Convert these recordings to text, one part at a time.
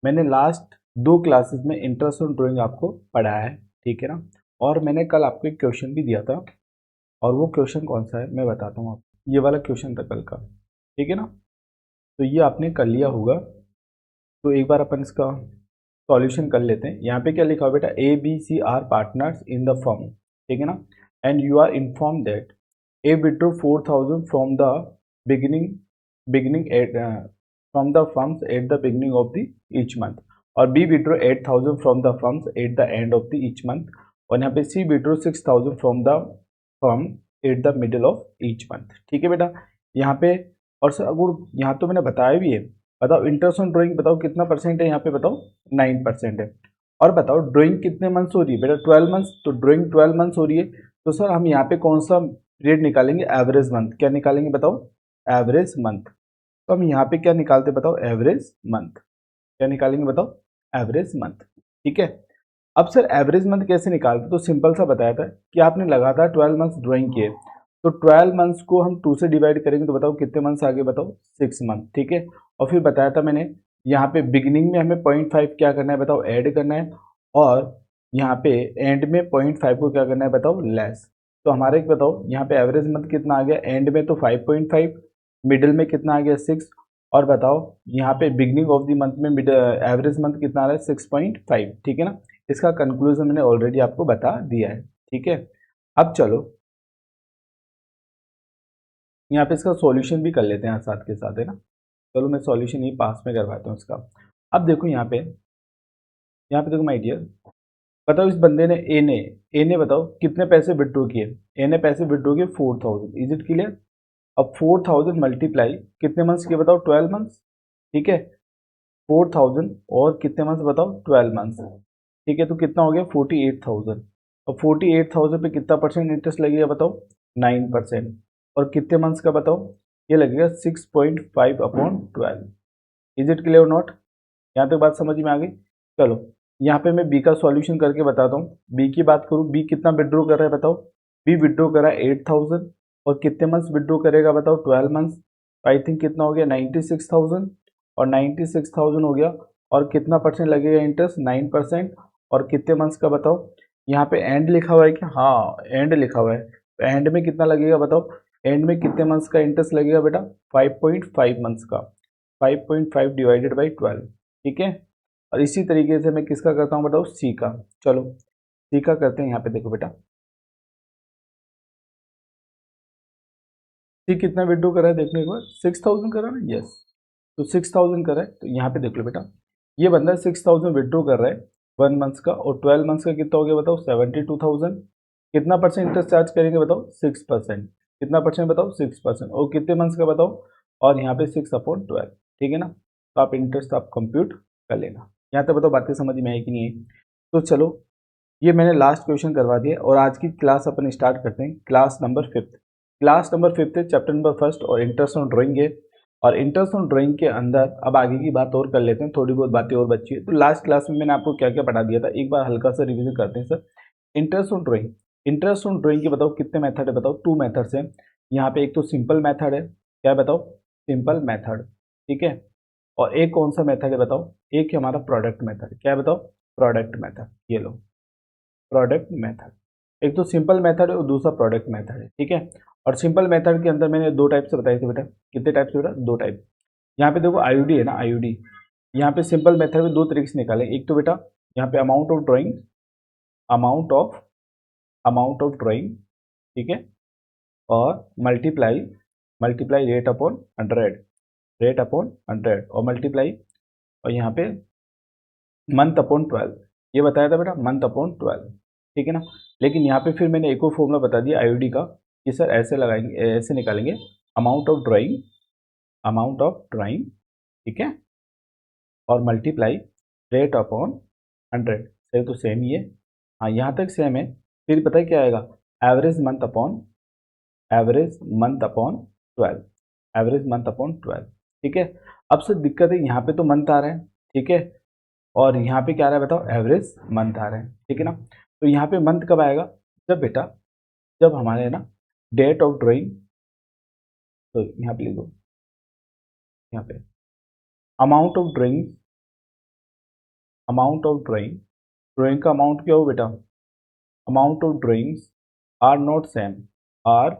मैंने last 2 classes में interest on drawing आपको पढ़ाया है, ठीक है ना। और मैंने कल आपको एक क्वेश्चन भी दिया था, और वो क्वेश्चन कौन सा है मैं बताता हूँ आपको। ये वाला क्वेश्चन था कल का, ठीक है ना। तो ये आपने कर लिया होगा, तो एक बार अपन इसका सॉल्यूशन कर लेते हैं। यहाँ पे क्या लिखा हुआ बेटा, A B C are partners in the firm, ठीक है ना। And you are inform that A withdraw 4,000 from the beginning beginning at from the firms at the beginning of the each month, और B withdraw 8,000 from the firms at the end of the each month, और यहाँ पे C withdraw 6,000 from the firm at the middle of each month, ठीक है बेटा। यहाँ पे और सर अगर यहाँ तो मैंने बताया भी है, बताओ इंटरेस्ट ऑन ड्राइंग बताओ कितना परसेंट है यहाँ पे, बताओ 9% है। और बताओ ड्राइंग कितने मंथ्स हो रही है बेटा, 12 मंथ्स, तो ड्राइंग 12 मंथ्स हो रही है। तो सर हम यहाँ पे कौन सा पीरियड निकालेंगे, एवरेज मंथ। क्या निकालेंगे बताओ, एवरेज मंथ। तो हम यहाँ पे क्या निकालते बताओ, एवरेज मंथ। क्या निकालेंगे बताओ, एवरेज मंथ, ठीक है। अब सर एवरेज मंथ कैसे निकालते, तो सिंपल सा बताया था कि आपने लगातार 12 मंथ्स ड्राइंग किए, तो 12 मंथ्स को हम 2 से डिवाइड करेंगे तो बताओ कितने मंथ्स आगे, बताओ 6 मंथ, ठीक है। और फिर बताया था मैंने यहाँ पे बिगिनिंग में हमें 0.5 क्या करना है बताओ, ऐड करना है, और यहाँ पे एंड में 0.5 को क्या करना है बताओ, लेस। तो हमारे बताओ यहाँ पे एवरेज मंथ कितना आ गया, एंड में तो 5.5, मिडिल में कितना आ गया 6, और बताओ यहाँ पे बिगिनिंग ऑफ द मंथ में एवरेज मंथ कितना आ रहा है 6.5, ठीक है ना। इसका कंक्लूजन मैंने ऑलरेडी आपको बता दिया है, ठीक है। अब चलो यहाँ पे इसका सॉल्यूशन भी कर लेते हैं साथ के साथ, है ना। चलो मैं सॉल्यूशन ही पास में करवाता हूँ इसका। अब देखो यहाँ पे देखो माय डियर, बताओ इस बंदे ने ए ने बताओ कितने पैसे विड्रॉ किए। ए ने पैसे विड्रॉ किए 4,000, इज इट क्लियर। अब 4,000 मल्टीप्लाई कितने मंथ्स किए बताओ, 12 मंथ्स, ठीक है। 4,000 और कितने मंथ्स बताओ, 12 मंथ्स, ठीक है। तो कितना हो गया 48,000, और 48,000 पे कितना परसेंट इंटरेस्ट लगेगा बताओ, 9%। और कितने मंथ्स का बताओ, ये लगेगा 6.5 upon 12। Is it clear not, यहाँ तक बात समझ में आ गई। चलो यहाँ पे मैं बी का सॉल्यूशन करके बताता हूँ। बी की बात करूँ, बी कितना विड्रॉ कर रहा है बताओ, बी विड्रॉ कर रहा है 8,000, और कितने मंथ्स विड्रॉ करेगा बताओ, 12 मंथ्स। आई थिंक कितना हो गया 96,000, और 96,000 हो गया, और कितना परसेंट लगेगा इंटरेस्ट, 9%। और कितने मंथ्स का बताओ, यहाँ पे एंड लिखा हुआ है क्या, हाँ एंड लिखा हुआ है, तो एंड में कितना लगेगा बताओ, एंड में कितने मंथ्स का इंटरेस्ट लगेगा बेटा, 5.5 मंथ्स का, 5.5 डिवाइडेड बाई 12, ठीक है। और इसी तरीके से मैं किसका करता हूँ बताओ, सी का। चलो सी का करते हैं। यहाँ पे देखो बेटा, सी कितना विड्रॉ करा है देखने के बाद, 6,000 करा ना, यस। तो 6,000 करा है, तो यहाँ पे देख लो बेटा, ये बंदा 6,000 विड्रॉ कर रहा है 1 मंथ का, और 12 मंथ्स का कितना हो गया बताओ, 72,000। कितना परसेंट इंटरेस्ट चार्ज करेंगे बताओ, 6%। कितना परसेंट बताओ, 6%। और कितने मंथ्स का बताओ, और यहाँ पे 6/12, ठीक है ना। तो आप इंटरेस्ट आप कंप्यूट कर लेना। यहाँ तक बताओ बातें समझ में आई कि नहीं है। तो चलो ये मैंने लास्ट क्वेश्चन करवा दिया, और आज की क्लास अपन स्टार्ट करते हैं। Class number 5th, class number 5th है, चैप्टर नंबर 1 और इंटरेस्ट ऑन ड्राइंग है। और इंटरेस्ट ऑन ड्राइंग के अंदर अब आगे की बात और कर लेते हैं, थोड़ी बहुत बातें और बची है। तो लास्ट क्लास में मैंने आपको क्या क्या पढ़ा दिया था, एक बार हल्का सा रिविजन करते हैं sir. Interest on drawing, interest on drawing के बताओ कितने मेथड है, बताओ 2 मेथड्स हैं यहाँ पे। एक तो सिंपल मेथड है, क्या है बताओ, सिंपल मेथड, ठीक है। और एक कौन सा मेथड है बताओ, एक है हमारा प्रोडक्ट मेथड, क्या है बताओ, प्रोडक्ट मेथड। ये लो प्रोडक्ट मेथड, एक तो सिंपल मेथड है और दूसरा प्रोडक्ट मेथड है, ठीक है। और सिंपल मेथड के अंदर मैंने 2 टाइप से बताए थे बेटा, कितने टाइप से बेटा, 2 टाइप। यहाँ पे देखो आईयूडी है ना, आईयूडी। यहाँ पे सिंपल मेथड में 2 तरीके से निकाले, एक तो बेटा यहाँ पे amount of drawing, amount of amount of drawing, ठीक है। और multiply multiply rate upon 100, rate upon 100, और मल्टीप्लाई, और यहाँ पे मंथ अपॉन 12, ये बताया था बेटा, मंथ अपॉन 12, ठीक है ना। लेकिन यहाँ पे फिर मैंने एक और फॉर्मूला बता दिया आईयूडी का, कि सर ऐसे लगाएंगे, ऐसे निकालेंगे, amount of drawing, amount of drawing, ठीक है, और मल्टीप्लाई रेट अपॉन 100। सही तो सेम ही है, हाँ यहाँ तक सेम है। फिर पता है क्या आएगा, average month upon 12, average month upon 12, ठीक है। अब से दिक्कत है, यहाँ पे तो मंथ आ रहे हैं, ठीक है, और यहाँ पे क्या आ रहा है बताओ, एवरेज मंथ आ रहे हैं, ठीक है ना। तो यहाँ पे मंथ कब आएगा, जब बेटा, जब हमारे ना डेट ऑफ ड्राइंग, तो यहाँ पे लिखो, यहाँ पे amount of drawing amount of drawing, drawing का अमाउंट क्या हो बेटा, amount of drawings are not same, are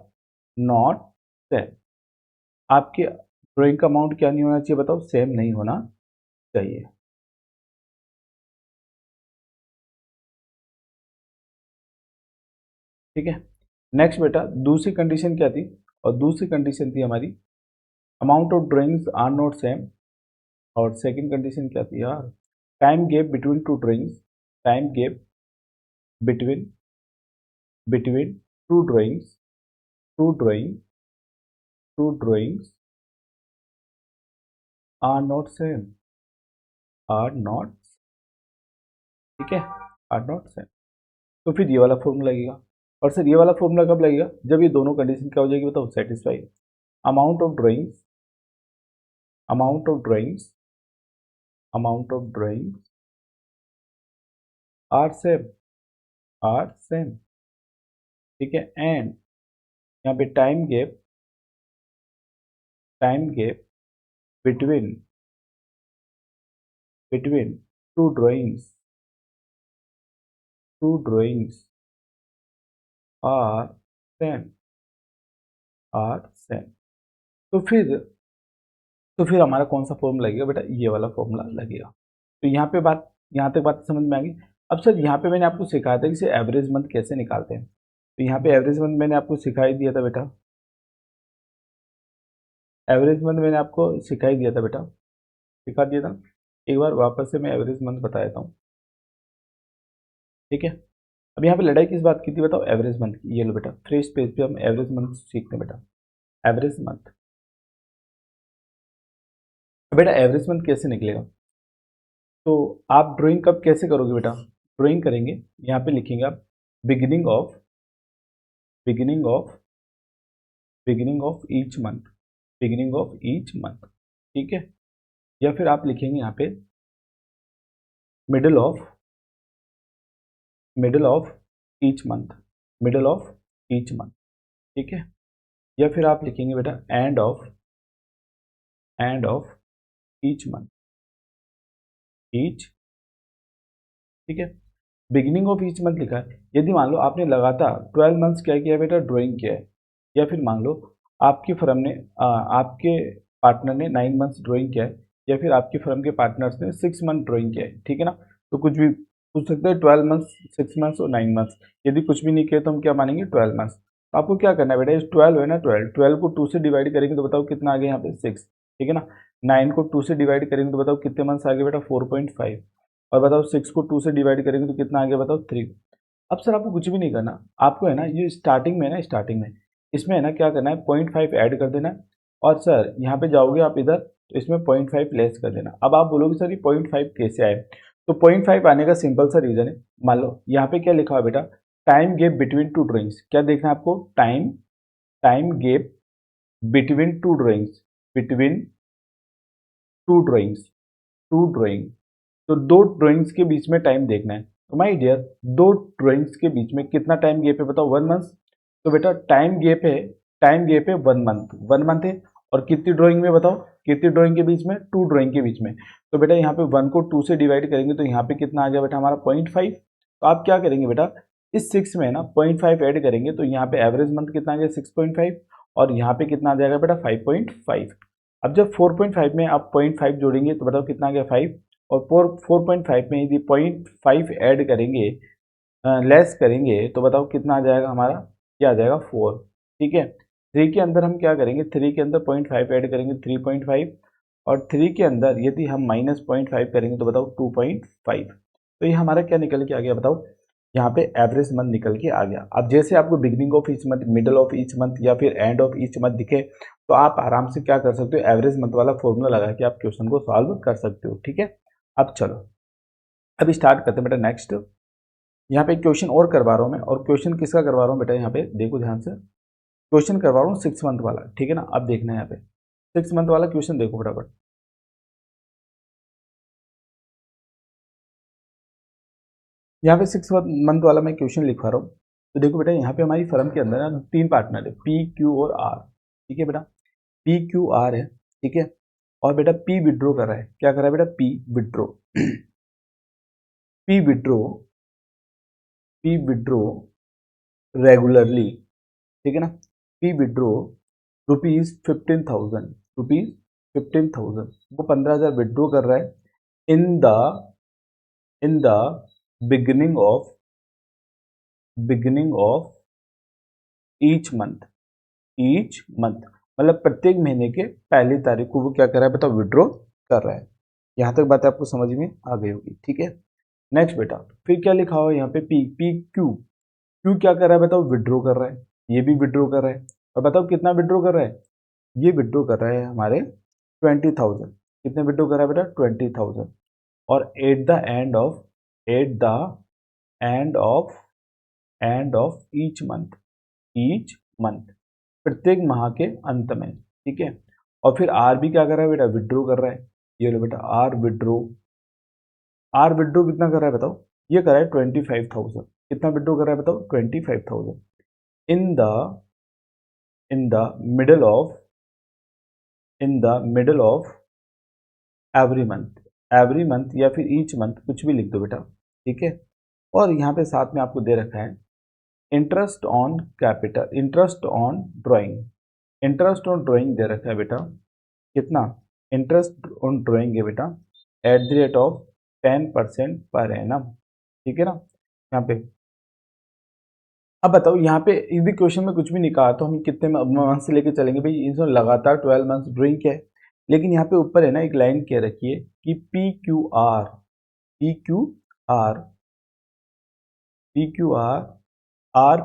not same. आपके ड्राइंग का अमाउंट क्या नहीं होना चाहिए बताओ, सेम नहीं होना चाहिए। ठीक है, नेक्स्ट बेटा दूसरी कंडीशन क्या थी, और दूसरी कंडीशन थी हमारी amount of drawings are not same, और सेकंड कंडीशन क्या थी यार, time gap between two drawings, time gap between between two drawings, two drawing two drawings are not same, are not, ठीक है, आर नॉट सेम। तो फिर ये वाला फॉर्मूला लगेगा, और सर ये वाला फॉर्मूला कब लगेगा, जब ये दोनों कंडीशन क्या हो जाएगी बताओ, satisfy. Amount of drawings, amount of drawings, amount of drawings are same, are same, ठीक है, एंड यहाँ पे time gap, time gap between between two drawings, two drawings are same, are same. तो फिर हमारा कौन सा फॉर्मूला लगेगा बेटा, ये वाला फॉर्मूला लगेगा। तो यहाँ पे बात, यहाँ तक बात समझ में आ गई। अब सर यहाँ पे मैंने आपको सिखाया था कि एवरेज मंथ कैसे निकालते हैं, तो यहाँ पे एवरेज मंथ मैंने आपको सिखा ही दिया था बेटा, एवरेज मंथ मैंने आपको सिखा ही दिया था बेटा, सिखा दिया था। एक बार वापस से मैं एवरेज मंथ बता देता हूँ, ठीक है। अब यहाँ पे लड़ाई किस बात की थी बताओ, एवरेज मंथ की। ये लो बेटा फ्रेश पेज पे हम एवरेज मंथ सीखते हैं बेटा, एवरेज मंथ। बेटा एवरेज मंथ कैसे निकलेगा, तो आप ड्राइंग कब कैसे करोगे बेटा, ड्राइंग करेंगे, यहाँ पे लिखेंगे आप beginning of, beginning of, beginning of each month, beginning of each month, ठीक है। या फिर आप लिखेंगे यहाँ पे middle of, middle of each month, middle of each month, ठीक है। या फिर आप लिखेंगे बेटा end of, and of each month, each, ठीक है। बिगिनिंग ऑफ ईच मंथ लिखा है, यदि मान लो आपने लगातार 12 मंथ्स क्या किया है बेटा, ड्राइंग किया है, या फिर मान लो आपकी फर्म ने आपके पार्टनर ने 9 मंथ्स ड्राइंग किया है, या फिर आपकी फर्म के पार्टनर्स ने 6 मंथ ड्राइंग किया है, ठीक है ना। तो कुछ भी पूछ सकते हैं, 12 मंथ्स, 6 मंथ्स और 9 मंथ्स। यदि कुछ भी नहीं किया तो हम क्या मानेंगे, 12 मंथ्स। तो आपको क्या करना है बेटा, इस 12 है ना, 12 को 2 से डिवाइड करेंगे तो बताओ कितना आ गया यहाँ पे, 6, ठीक है ना। 9 को 2 से डिवाइड करेंगे तो बताओ कितने मंथ्स आ गए बेटा, 4.5। और बताओ 6 को 2 से डिवाइड करेंगे तो कितना आ गया बताओ, 3। अब सर आपको कुछ भी नहीं करना, आपको है ना ये स्टार्टिंग में, ना स्टार्टिंग में इसमें है ना क्या करना है, 0.5 ऐड कर देना है। और सर यहाँ पे जाओगे आप इधर, तो इसमें 0.5 लेस कर देना। अब आप बोलोगे सर ये 0.5 कैसे आए, तो 0.5 आने का सिंपल सा रीजन है। मान लो यहाँ पे क्या लिखा हुआ बेटा, time gap between two drawings, क्या देखना है आपको, time, time gap between two drawings, between two drawings, two drawing. तो दो ड्राइंग्स के बीच में टाइम देखना है। तो माय डियर, दो ड्राइंग्स के बीच में कितना टाइम गैप है बताओ, 1 मंथ। तो बेटा टाइम गैप है, टाइम गैप है 1 मंथ, 1 मंथ है। और कितनी ड्राइंग में बताओ, कितनी ड्राइंग के बीच में, 2 ड्राइंग के बीच में। तो बेटा यहाँ पे 1 को 2 से डिवाइड करेंगे तो यहाँ पे कितना आ गया बेटा हमारा 0.5। तो आप क्या करेंगे बेटा, इस 6 में ना 0.5 ऐड करेंगे तो यहाँ पे एवरेज मंथ कितना आ गया 6.5, और यहाँ पे कितना आ जाएगा बेटा 5.5। अब जब 4.5 में आप 0.5 जोड़ेंगे तो बताओ कितना आ गया 5, और 4.5 में यदि 0.5 ऐड करेंगे, लेस करेंगे तो बताओ कितना आ जाएगा हमारा, क्या आ जाएगा 4, ठीक है। 3 के अंदर हम क्या करेंगे, 3 के अंदर 0.5 ऐड करेंगे 3.5, और 3 के अंदर यदि हम माइनस 0.5 करेंगे तो बताओ 2.5। तो ये हमारा क्या निकल के आ गया बताओ, यहाँ पे एवरेज मंथ निकल के आ गया। अब जैसे आपको beginning of each month, middle of each month या फिर एंड ऑफ ईच मंथ दिखे, तो आप आराम से क्या कर सकते हो, एवरेज मंथ वाला फॉर्मूला लगा के आप क्वेश्चन को सॉल्व कर सकते हो, ठीक है। अब चलो अभी स्टार्ट करते हैं बेटा नेक्स्ट। यहाँ पे क्वेश्चन और करवा रहा हूँ मैं, और क्वेश्चन किसका करवा रहा हूँ बेटा, यहाँ पे देखो ध्यान से, क्वेश्चन करवा रहा हूँ 6 मंथ वाला, ठीक है ना। अब देखना है यहाँ पे 6 मंथ वाला क्वेश्चन, देखो फटाफट। यहाँ पे 6 मंथ वाला मैं क्वेश्चन लिखवा रहा हूँ। तो देखो बेटा यहाँ पे हमारी फर्म के अंदर ना 3 पार्टनर है, पी क्यू और आर, ठीक है बेटा, पी क्यू आर है, ठीक है। और बेटा पी विड्रॉ कर रहा है, क्या कर रहा है बेटा, P withdraw. P withdraw regularly, ठीक है ना, पी विड्रो रुपीज 15,000 वो 15,000 विड्रो कर रहा है इन the beginning of each month, मतलब प्रत्येक महीने के पहली तारीख को वो क्या कर रहा है बताओ, विड्रॉ कर रहा है। यहां तक बात आपको समझ में आ गई होगी, ठीक है। नेक्स्ट बेटा, फिर क्या लिखा हुआ है यहाँ पे, पी क्यू क्या कर रहा है बताओ, विड्रॉ कर रहा है, ये भी विड्रॉ कर रहा है। और बताओ कितना विड्रॉ कर रहा है, ये विड्रॉ कर रहा है हमारे 20,000। कितने विड्रॉ कर रहा है बेटा, 20,000। और eight the end of each month, प्रत्येक माह के अंत में, ठीक है। और फिर आर भी क्या कर रहा है बेटा, विड्रॉ कर रहा है। ये लो बेटा, आर विड्रॉ कितना कर रहा है बताओ, ये कर रहा है 25,000। कितना विड्रॉ कर रहा है बताओ, 25,000 in the in the middle of every month या फिर ईच मंथ, कुछ भी लिख दो बेटा, ठीक है। और यहाँ पे साथ में आपको दे रखा है इंटरेस्ट ऑन ड्राइंग दे रखा है बेटा। कितना इंटरेस्ट ऑन ड्राइंग है बेटा, at the rate of 10% per annum, ठीक है ना। यहाँ पे अब बताओ, यहाँ पे यदि क्वेश्चन में कुछ भी नहीं कहा तो हम कितने मंथ से लेके चलेंगे भाई, इसमें लगातार 12 मंथ ड्राइंग क्या है। लेकिन यहाँ पे ऊपर है ना एक लाइन कह रखी है कि पी क्यू आर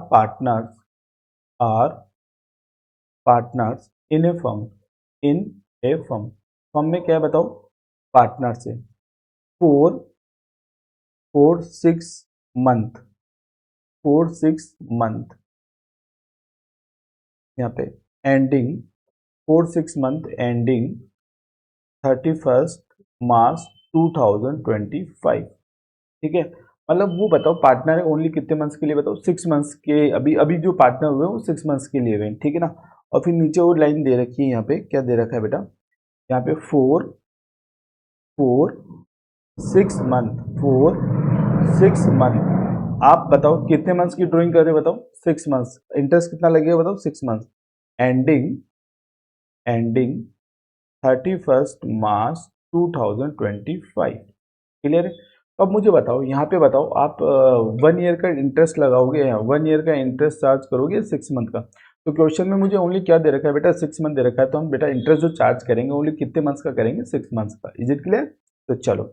पार्टनर्स इन ए फर्म में क्या है बताओ, पार्टनर से फोर 6 मंथ यहाँ पे एंडिंग 4-6 मंथ एंडिंग 31 मार्च 2025, ठीक है। मतलब वो बताओ पार्टनर है ओनली कितने मंथ्स के लिए बताओ, 6 मंथ्स के। अभी जो पार्टनर हुए वो 6 मंथ्स के लिए हुए, ठीक है ना। और फिर नीचे वो लाइन दे रखी है, यहाँ पे क्या दे रखा है बेटा, यहाँ पे 4 6 मंथ आप बताओ कितने मंथ्स की ड्राइंग कर रहे हो बताओ, 6 मंथ्स। इंटरेस्ट कितना लगेगा बताओ, 6 मंथ्स एंडिंग 31 मार्च 2025, क्लियर है। अब मुझे बताओ, यहाँ पे बताओ आप 1 ईयर का इंटरेस्ट लगाओगे, 1 ईयर का इंटरेस्ट चार्ज करोगे 6 मंथ का। तो क्वेश्चन में मुझे ओनली क्या दे रखा है बेटा, 6 मंथ दे रखा है। तो हम बेटा इंटरेस्ट जो चार्ज करेंगे ओनली कितने मंथ्स का करेंगे, 6 मंथ्स का। Is it clear. तो चलो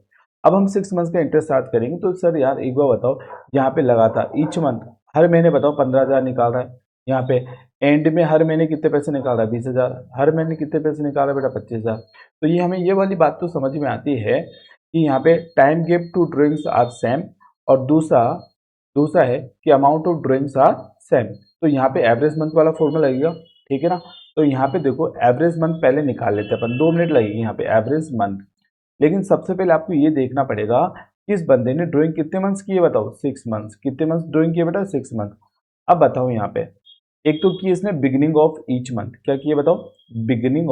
अब हम 6 मंथ्स का इंटरेस्ट चार्ज करेंगे। तो सर यार एक बार बताओ, यहाँ पे लगातार ईच मंथ हर महीने बताओ 15,000 निकाल रहा है, यहाँ पे एंड में हर महीने कितने पैसे निकाल रहा है, 20,000। हर महीने कितने पैसे निकाल रहा है बेटा, 25,000। तो ये हमें ये वाली बात तो समझ में आती है कि यहाँ पे time give two drawings are same, और दूसरा है कि amount of drawings are same. तो यहाँ पे एवरेज मंथ वाला फॉर्मूला लगेगा, ठीक है ना। तो यहाँ पे देखो एवरेज मंथ पहले निकाल लेते हैं अपन, 2 मिनट लगेगी यहाँ पे एवरेज मंथ। लेकिन सबसे पहले आपको ये देखना पड़ेगा कि इस बंदे ने ड्राइंग कितने मंथ्स की है बताओ, 6 मंथ्स। कितने मंथ्स ड्राइंग किए बेटा, 6 मंथ। अब बताओ यहाँ पे एक तो की इसने बिगिनिंग ऑफ ईच मंथ, क्या किया बताओ, बिगिनिंग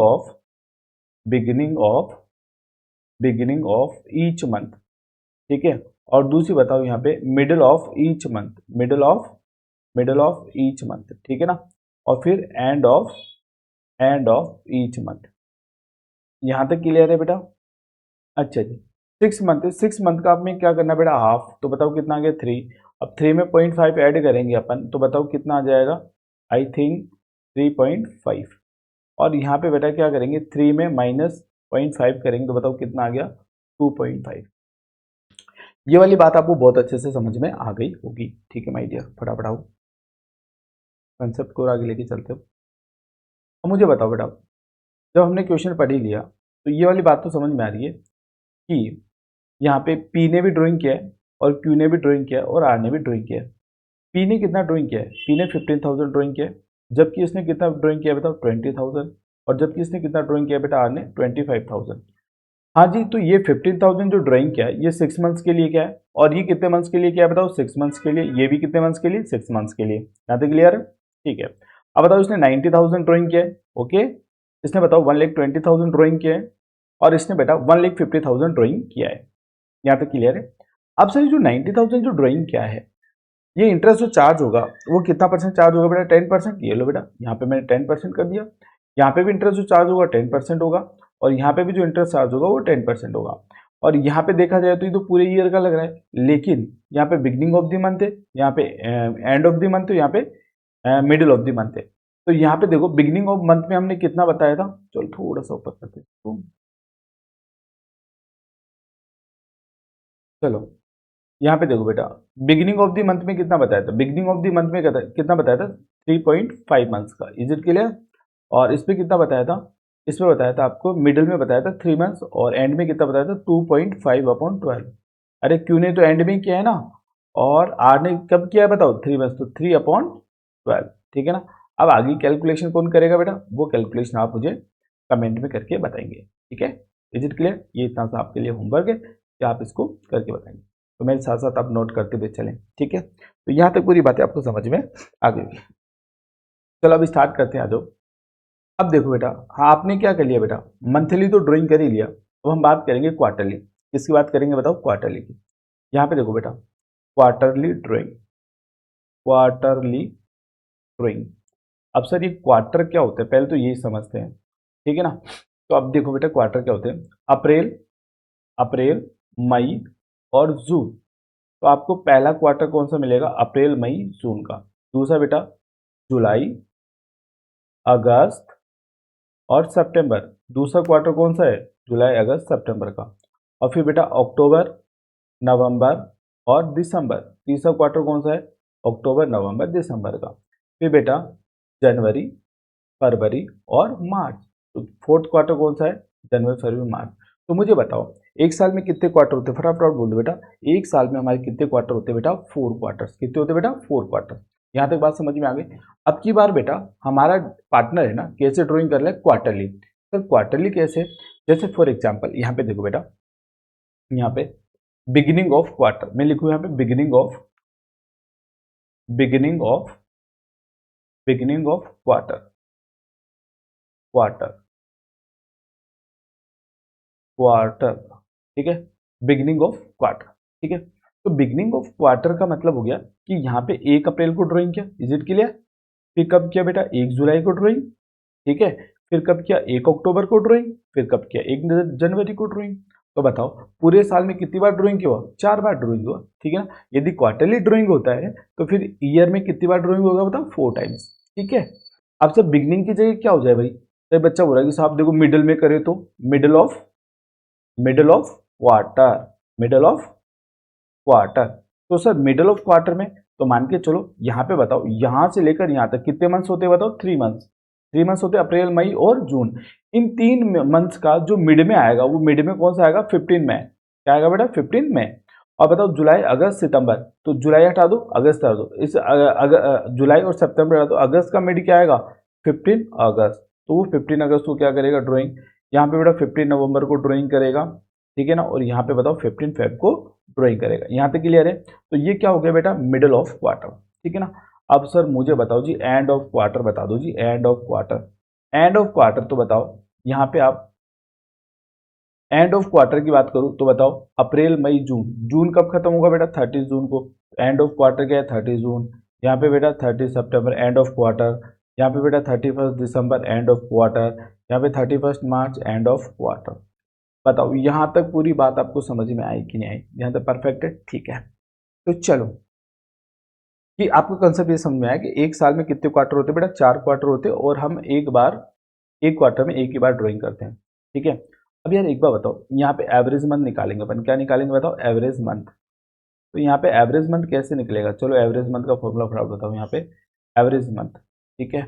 ऑफ ईच मंथ, ठीक है। और दूसरी बताओ यहाँ पे मिडल ऑफ ईच मंथ, ठीक है ना। और फिर एंड ऑफ ईच मंथ। यहां तक क्लियर है बेटा। अच्छा जी, 6 मंथ का में क्या करना बेटा, हाफ। तो बताओ कितना आ गया, 3। अब 3 में 0.5 ऐड करेंगे अपन, तो बताओ कितना आ जाएगा, आई थिंक 3.5। और यहाँ पे बेटा क्या करेंगे, 3 में -0.5 करेंगे, तो बताओ कितना आ गया, 2.5। ये वाली बात आपको बहुत अच्छे से समझ में आ गई होगी, ठीक है माय डियर। फटाफट आओ कंसेप्ट को आगे लेके चलते हो। अब मुझे बताओ बेटा, जब हमने क्वेश्चन पढ़ ही लिया तो ये वाली बात तो समझ में आ रही है कि यहाँ पे पी ने भी ड्राइंग किया है, और क्यू ने भी ड्राइंग किया है, और आर ने भी ड्राइंग किया है। पी ने कितना ड्राइंग किया है, पी ने 15,000 ड्राइंग किया है, जबकि इसने कितना ड्राइंग किया बताओ, 20,000। और जबकि इसने कितना ड्राइंग किया बेटा, आर ने 25,000। हाँ जी, तो ये 15,000 जो ड्राइंग किया है ये 6 मंथ्स के लिए क्या है, और ये कितने मंथ्स के लिए क्या है बताओ, 6 मंथ्स के लिए। ये भी कितने मंथ्स के लिए, 6 मंथ्स के लिए। यहाँ तक क्लियर है, ठीक है। अब बताओ इसने 90,000 ड्राइंग किया है, ओके। इसने बताओ 1,20,000 ड्राइंग किया है, और इसने बेटा 1,50,000 ड्राइंग किया है। यहाँ तक क्लियर है। अब सर जो 90,000 जो ड्राइंग क्या है, ये इंटरेस्ट जो चार्ज होगा वो कितना परसेंट चार्ज होगा बेटा? 10%। ये लो बेटा, यहाँ पे मैंने 10% कर दिया। यहाँ पे भी इंटरेस्ट जो चार्ज होगा 10% होगा, और यहाँ पे भी जो इंटरेस्ट चार्ज होगा वो 10% होगा। और यहाँ पे देखा जाए तो ये तो पूरे ईयर का लग रहा है, लेकिन यहाँ पे बिगनिंग ऑफ द मंथ है, यहाँ पे एंड ऑफ द मंथ है, यहाँ पे मिडिल ऑफ द मंथ है। तो यहाँ पे देखो बिगनिंग ऑफ मंथ में हमने कितना बताया था, चलो थोड़ा सा ऊपर करते हैं। चलो यहाँ पे देखो बेटा, बिगिनिंग ऑफ द मंथ में कितना बताया था? बिगिनिंग ऑफ द मंथ में कितना बताया था? 3.5 मंथ्स का। Is it clear? और इस पे कितना बताया था? इस पे बताया था आपको, मिडिल में बताया था 3 मंथ्स, और एंड में कितना बताया था? 2.5/12। अरे क्यों ने तो एंड में किया है ना, और आर ने कब किया है बताओ? 3 मंथ्स, तो 3/12। ठीक है ना। अब आगे कैलकुलेशन कौन करेगा बेटा? वो कैलकुलेशन आप मुझे कमेंट में करके बताएंगे। ठीक है, इज इट क्लियर? ये इतना सा आपके लिए होमवर्क है कि आप इसको करके बताएंगे, तो मेरे साथ साथ आप नोट करते हुए चलें। ठीक है, तो यहाँ तक पूरी बातें आपको समझ में आ गई। चलो अब स्टार्ट करते हैं, आ जाओ। अब देखो बेटा, हाँ आपने क्या कर लिया बेटा? मंथली तो ड्राइंग कर ही लिया। अब हम बात करेंगे क्वार्टरली। किसकी बात करेंगे बताओ? क्वार्टरली की। यहाँ पे देखो बेटा, क्वार्टरली ड्राइंग, क्वार्टरली ड्राइंग। अब सर ये क्वार्टर क्या होता है, पहले तो यही समझते हैं। ठीक है ना। तो अब देखो बेटा, क्वार्टर क्या होते हैं? अप्रैल, अप्रैल, मई और जून। तो आपको पहला क्वार्टर कौन सा मिलेगा? अप्रैल, मई, जून का। दूसरा बेटा जुलाई, अगस्त और सितंबर। दूसरा क्वार्टर कौन सा है? जुलाई, अगस्त, सितंबर का। और फिर बेटा अक्टूबर, नवंबर और दिसंबर। तीसरा क्वार्टर कौन सा है? अक्टूबर, नवंबर, दिसंबर का। फिर बेटा जनवरी, फरवरी और मार्च। तो फोर्थ क्वार्टर कौन सा है? जनवरी, फरवरी, मार्च। तो मुझे बताओ एक साल में कितने क्वार्टर होते हैं? फटाफट बोल दो बेटा। एक साल में हमारे कितने क्वार्टर होते हैं बेटा? 4 क्वार्टर्स। कितने होते हैं बेटा? 4 क्वार्टर। यहाँ तक बात समझ में आ गई। अब की बार बेटा हमारा पार्टनर है ना, कैसे ड्राइंग कर रहा है? क्वार्टरली। सर क्वार्टरली कैसे? जैसे फॉर एग्जाम्पल यहाँ पे देखो बेटा, यहाँ पे बिगिनिंग ऑफ क्वार्टर मैं लिखूँ, यहाँ पे beginning of, beginning of, beginning of quarter, quarter, quarter. ठीक है, बिगिनिंग ऑफ क्वार्टर। ठीक है, तो बिगिनिंग ऑफ क्वार्टर का मतलब हो गया कि यहाँ पे 1 अप्रैल को ड्राइंग किया। Is it clear? फिर कब किया बेटा? 1 जुलाई को ड्राइंग। ठीक है, फिर कब किया? 1 अक्टूबर को ड्राइंग। फिर कब किया? 1 जनवरी को ड्राइंग। तो बताओ पूरे साल में कितनी बार ड्राइंग किया? 4 बार ड्राइंग हुआ। ठीक है ना। यदि क्वार्टरली ड्राइंग होता है तो फिर ईयर में कितनी बार ड्राइंग होगा बताओ? 4 टाइम्स। ठीक है, अब सब बिगनिंग की जगह क्या हो जाए भाई? तो बच्चा बोल रहा है कि साहब देखो मिडिल में करे तो middle of, middle of quarter, middle of quarter. तो सर मिडल ऑफ क्वार्टर में तो मान के चलो यहाँ पे बताओ, यहाँ से लेकर यहाँ तक कितने मंथ्स होते हैं बताओ? 3 मंथ्स। 3 मंथ्स होते हैं, अप्रैल, मई और जून। इन 3 मंथ्स का जो मिड में आएगा वो मिड में कौन सा आएगा? 15 मई। क्या आएगा बेटा? 15 मई। और बताओ जुलाई, अगस्त, सितंबर। तो जुलाई हटा दो, अगस्त हटा दो। जुलाई और सितंबर हटा दो, अगस्त का मिड क्या आएगा? 15 अगस्त। तो वो 15 अगस्त को क्या करेगा? ड्राइंग। यहाँ पे बेटा 15 नवंबर को ड्राइंग करेगा। ठीक है ना। और यहाँ पे बताओ 15 फेब को ड्राइंग करेगा। यहाँ तक क्लियर है? तो ये क्या हो गया बेटा? Middle of quarter. ठीक है ना। अब सर मुझे बताओ जी एंड ऑफ क्वार्टर बता दो जी, end of quarter. End of quarter तो बताओ, यहाँ पे आप एंड ऑफ क्वार्टर की बात करूँ तो बताओ अप्रैल, मई, जून। जून कब खत्म होगा बेटा? 30 जून को। एंड ऑफ क्वार्टर क्या है? 30 जून। यहाँ पे बेटा 30 सितंबर एंड ऑफ क्वार्टर। यहाँ पे बेटा 31 दिसंबर एंड ऑफ क्वार्टर। यहाँ पे 31 मार्च एंड ऑफ क्वार्टर। बताओ यहाँ तक पूरी बात आपको समझ में आई कि नहीं आई? यहाँ तक परफेक्ट है? ठीक है, तो चलो कि आपको कंसेप्ट ये समझ में आया कि एक साल में कितने क्वार्टर होते हैं बेटा? 4 क्वार्टर होते हैं, और हम एक बार, एक क्वार्टर में एक ही बार ड्राइंग करते हैं। ठीक है, अब यार एक बार बताओ, यहाँ पे एवरेज मंथ निकालेंगे अपन। क्या निकालेंगे बताओ? Average month. तो यहाँ पे एवरेज मंथ कैसे निकलेगा? चलो एवरेज मंथ का फॉर्मूला फटाफट बताओ यहाँ पे। Average month. ठीक है,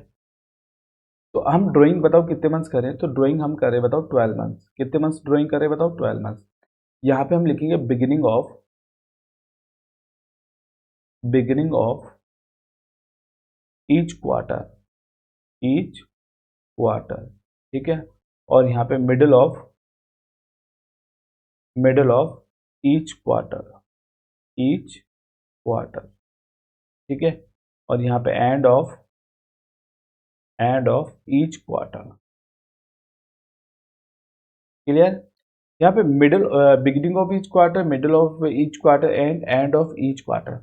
तो हम ड्राइंग बताओ कितने मंथ्स करें? तो ड्राइंग हम करें बताओ 12 मंथ्स। कितने मंथ्स ड्राइंग करें बताओ? 12 मंथ्स। यहाँ पे हम लिखेंगे beginning of, beginning of each quarter, each quarter. ठीक है, और यहाँ पे middle of, middle of each quarter, each quarter. ठीक है, और यहाँ पे end of, and of each quarter. Clear? यहाँ पे middle, beginning of each quarter, middle of each quarter and and of each quarter.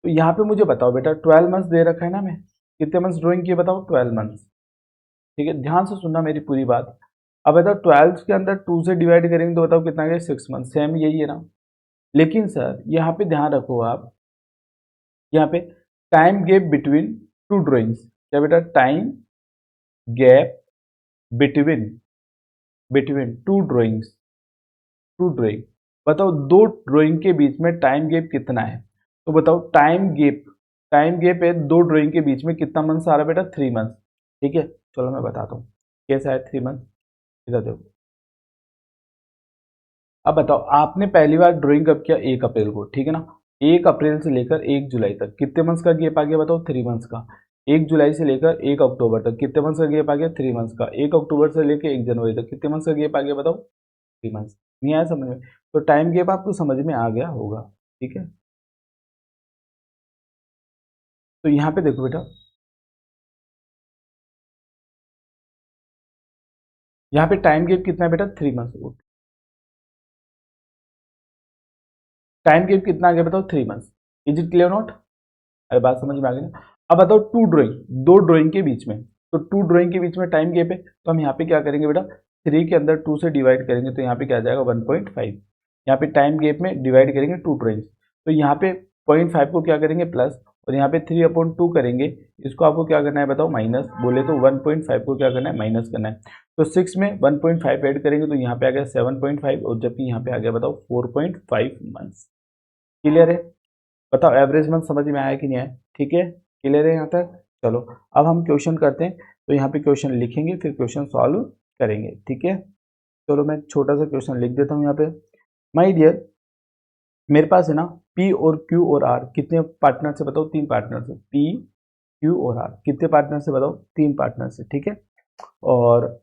तो यहाँ पे मुझे बताओ बेटा 12 मंथ्स दे रखा है ना, मैं कितने मंथ्स ड्राइंग किए बताओ, 12 मंथ्स। ठीक है, ध्यान से सुनना मेरी पूरी बात। अब बताओ 12 के अंदर 2 से डिवाइड करेंगे तो बताओ कितना गया, 6 मंथ, सेम यही है ना। लेकिन सर यहाँ पे ध्यान रखो आप, यहाँ पे time gap between two drawings, क्या बेटा, time gap between between two drawings, two drawing, बताओ दो ड्राइंग के बीच में टाइम गैप कितना है। तो बताओ टाइम गैप है दो ड्राइंग के बीच में कितना मंथ्स आ रहा है बेटा, 3 मंथ्स। ठीक है, चलो मैं बताता हूँ कैसा है 3 मंथ। इधर देखो, अब बताओ आपने पहली बार ड्राइंग कब किया, 1 अप्रैल को, ठीक है ना। 1 अप्रैल से लेकर 1 जुलाई तक कितने मंथ्स का गैप आ गया बताओ, 3 मंथ्स का। 1 जुलाई से लेकर 1 अक्टूबर तक कितने मंथ्स का गैप आ गया, 3 मंथ्स का। 1 अक्टूबर से लेकर 1 जनवरी तक कितने मंथ्स का गैप आ गया बताओ, 3 मंथ्स। नहीं आया समझ में? तो टाइम गैप आपको समझ में आ गया होगा। ठीक है, तो यहाँ पे देखो बेटा, यहाँ पे टाइम गैप कितना है बेटा, 3 मंथ्स। टाइम गैप कितना आ गया बताओ, 3 months. Is it clear not? अरे बात समझ में आ गई ना। अब बताओ टू ड्राइंग, दो ड्राइंग के बीच में, तो टू ड्राइंग के बीच में टाइम गैप है, तो हम यहाँ पे क्या करेंगे बेटा, 3 के अंदर 2 से डिवाइड करेंगे तो यहाँ पे क्या आ जाएगा, 1.5। यहाँ पे टाइम गैप में डिवाइड करेंगे टू ड्राइंग्स, तो यहाँ पे 0.5 को क्या करेंगे प्लस, और यहाँ पे 3/2 करेंगे, इसको आपको क्या करना है बताओ, माइनस, बोले तो 1.5 को क्या करना है, माइनस करना है। तो 6 में 1.5 ऐड करेंगे तो यहाँ पे आ गया 7.5, और जबकि यहाँ पे आ गया बताओ 4.5 मंथ्स। क्लियर है? बताओ एवरेज मंथ समझ में आया कि नहीं आया? ठीक है, क्लियर है यहाँ तक? चलो अब हम क्वेश्चन करते हैं, तो यहाँ पे क्वेश्चन लिखेंगे फिर क्वेश्चन सॉल्व करेंगे। ठीक है, चलो मैं छोटा सा क्वेश्चन लिख देता हूँ यहाँ पे। माय डियर, मेरे पास है ना पी और क्यू और आर कितने पार्टनर से बताओ, 3 पार्टनर से। पी क्यू और आर कितने पार्टनर से बताओ, 3 पार्टनर से। ठीक है, और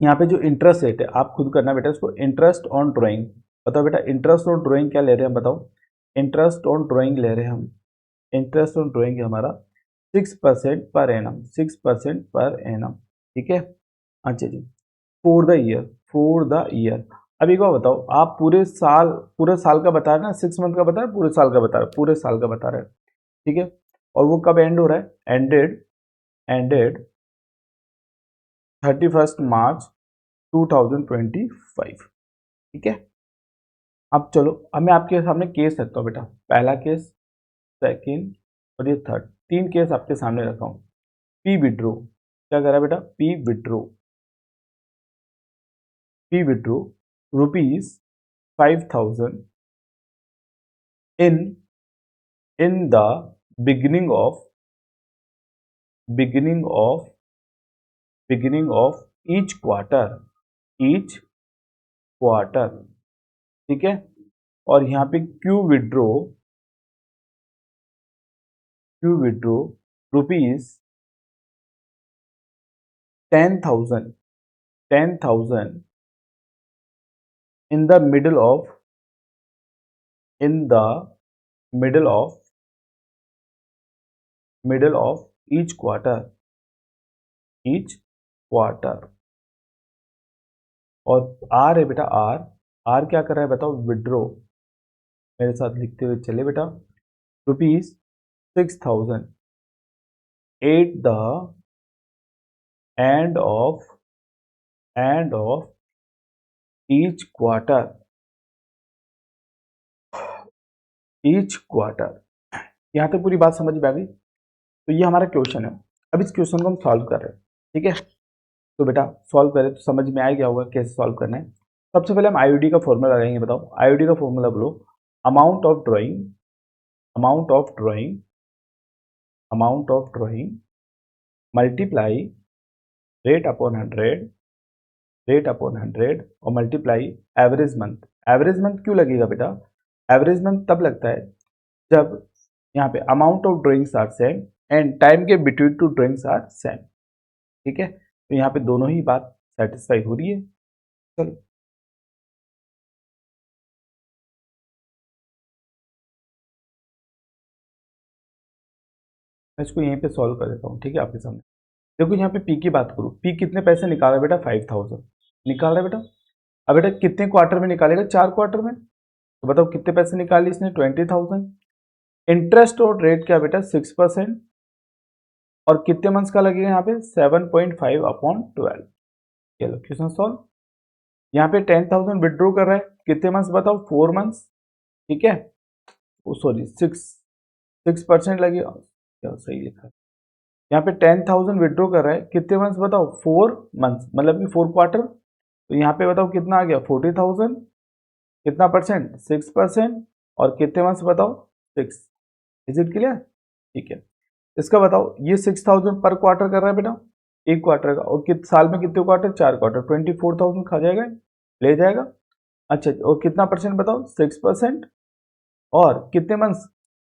यहाँ पे जो इंटरेस्ट रेट है आप खुद करना बेटा इसको, इंटरेस्ट ऑन ड्राइंग। बताओ बेटा इंटरेस्ट ऑन ड्राइंग क्या ले रहे हैं हम, बताओ। इंटरेस्ट ऑन ड्राइंग ले रहे हैं हम, इंटरेस्ट ऑन ड्राइंग है हमारा 6% पर एनम, 6% पर एनम। ठीक है, अच्छा जी, for the year, for the year. अब एक बार बताओ, आप पूरे साल का बता रहे हैं ना, 6 मंथ का बता रहे हैं, पूरे साल का बता रहे हैं, पूरे साल का बता रहे हैं। ठीक है, और वो कब एंड हो रहा है, एंडेड 31 मार्च 2025। ठीक है, अब चलो, अब मैं आपके सामने केस रखता हूँ बेटा, पहला केस, सेकेंड और ये थर्ड, 3 केस आपके सामने रखा हूँ। पी विड्रो, क्या करा बेटा, P withdraw ₹5,000 in the beginning of beginning of beginning of each quarter। ठीक है, और यहाँ पे Q withdraw ₹10,000 in the in the middle of each quarter। और आर है बेटा, आर क्या कर रहा है बताओ, विड्रो। मेरे साथ लिखते हुए चले बेटा, ₹6,000 eight the end of each quarter. यहाँ तक पूरी बात समझ में आ गई? तो ये हमारा क्वेश्चन है, अब इस क्वेश्चन को हम सॉल्व कर रहे हैं। ठीक है, तो बेटा सॉल्व करें तो समझ में आ गया होगा कैसे सॉल्व करना है। सबसे पहले हम आईओडी का फॉर्मूला लगाएंगे। बताओ आईओडी का फॉर्मूला बोलो, amount of drawing amount of drawing amount of drawing multiply rate upon 100 और multiply average month. Average month क्यों लगेगा बेटा, एवरेज मंथ तब लगता है जब यहाँ पे amount of drawings are same and time के between two drawings are same. ठीक है, तो यहाँ पे दोनों ही बात सेटिस्फाई हो रही है। चलो मैं इसको यहीं पे सॉल्व कर देता हूँ। ठीक है, आपके सामने देखो, यहाँ पे पी की बात करूँ, पी कितने पैसे निकाल रहा है बेटा, 5,000 निकाल रहा है बेटा। अब बेटा कितने क्वार्टर में निकालेगा, 4 क्वार्टर में। तो बताओ कितने पैसे निकाले इसने, 20,000। इंटरेस्ट और रेट क्या बेटा, 6%। और कितने मंथ्स का लगेगा यहाँ पे, 7.5/12। चलो क्वेश्चन सॉल्व। यहाँ पे 10,000 विड्रॉ कर रहा है, कितने मंथ्स बताओ, 4 मंथ्स। ठीक है, सॉरी 6% लगेगा, क्या सही लिखा। यहाँ पे 10,000 विड्रॉ कर रहा है, कितने मंथ्स बताओ, 4 मंथ्स, मतलब कि 4 क्वार्टर। तो यहाँ पे बताओ कितना आ गया, 40,000। कितना परसेंट, 6%। और कितने मंथ्स बताओ, 6। Is it clear? ठीक है, इसका बताओ, ये 6,000 पर क्वार्टर कर रहा है बेटा, एक क्वार्टर का। और साल में कितने क्वार्टर, 4 क्वार्टर, 24,000 खा जाएगा, ले जाएगा। अच्छा, और कितना परसेंट बताओ, 6%। और कितने मंथ्स,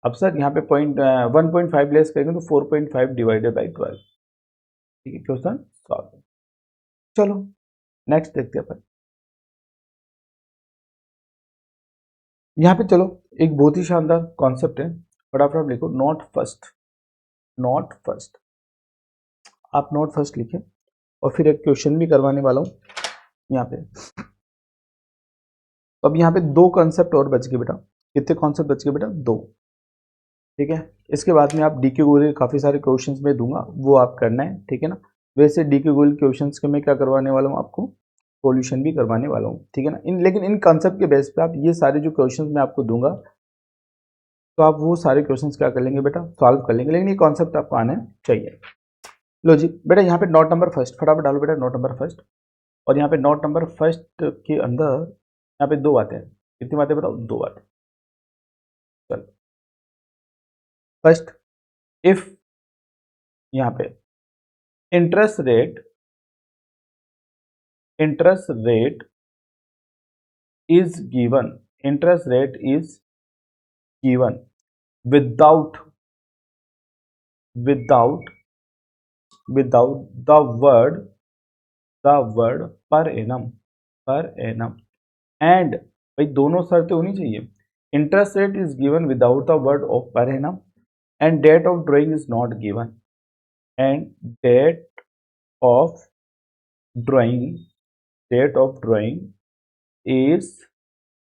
अब सर यहाँ पे 1.5 लेस करेंगे तो 4.5 डिवाइडेड बाई 12। ठीक है, क्वेश्चन सॉल्व। चलो नेक्स्ट देखते हैं अपन। यहाँ पे चलो एक बहुत ही शानदार कॉन्सेप्ट है, फटाफट आप लिखो, नॉट फर्स्ट। नॉट फर्स्ट, आप नॉट फर्स्ट लिखें, और फिर एक क्वेश्चन भी करवाने वाला हूँ यहाँ पे। तो अब यहाँ पे 2 कॉन्सेप्ट और बच गए बेटा। कितने कॉन्सेप्ट बच गए बेटा, 2। ठीक है, इसके बाद में आप डीके गूगल काफ़ी सारे क्वेश्चंस में दूंगा, वो आप करना है। ठीक है ना, वैसे डीके गूगल क्वेश्चंस के मैं क्या करवाने वाला हूँ, आपको सॉल्यूशन भी करवाने वाला हूँ। ठीक है ना, लेकिन इन कॉन्सेप्ट के बेस पे आप ये सारे जो क्वेश्चंस मैं आपको दूंगा, तो आप वो सारे क्वेश्चंस क्या कर लेंगे बेटा, सॉल्व कर लेंगे, लेकिन ये कॉन्सेप्ट आपको आने चाहिए। लो जी बेटा, यहाँ पे नोट नंबर फर्स्ट, फटाफट डालो बेटा नोट नंबर फर्स्ट। और यहाँ पे नोट नंबर फर्स्ट के अंदर यहाँ पे 2 बातें हैं। कितनी बातें बताओ, 2 बातें। चलो, फर्स्ट, इफ यहाँ पे interest rate is given, interest rate is given without the word per annum and भाई दोनों शर्तें होनी चाहिए। Interest rate is given without the word of per annum, and date of drawing is not given, and date of drawing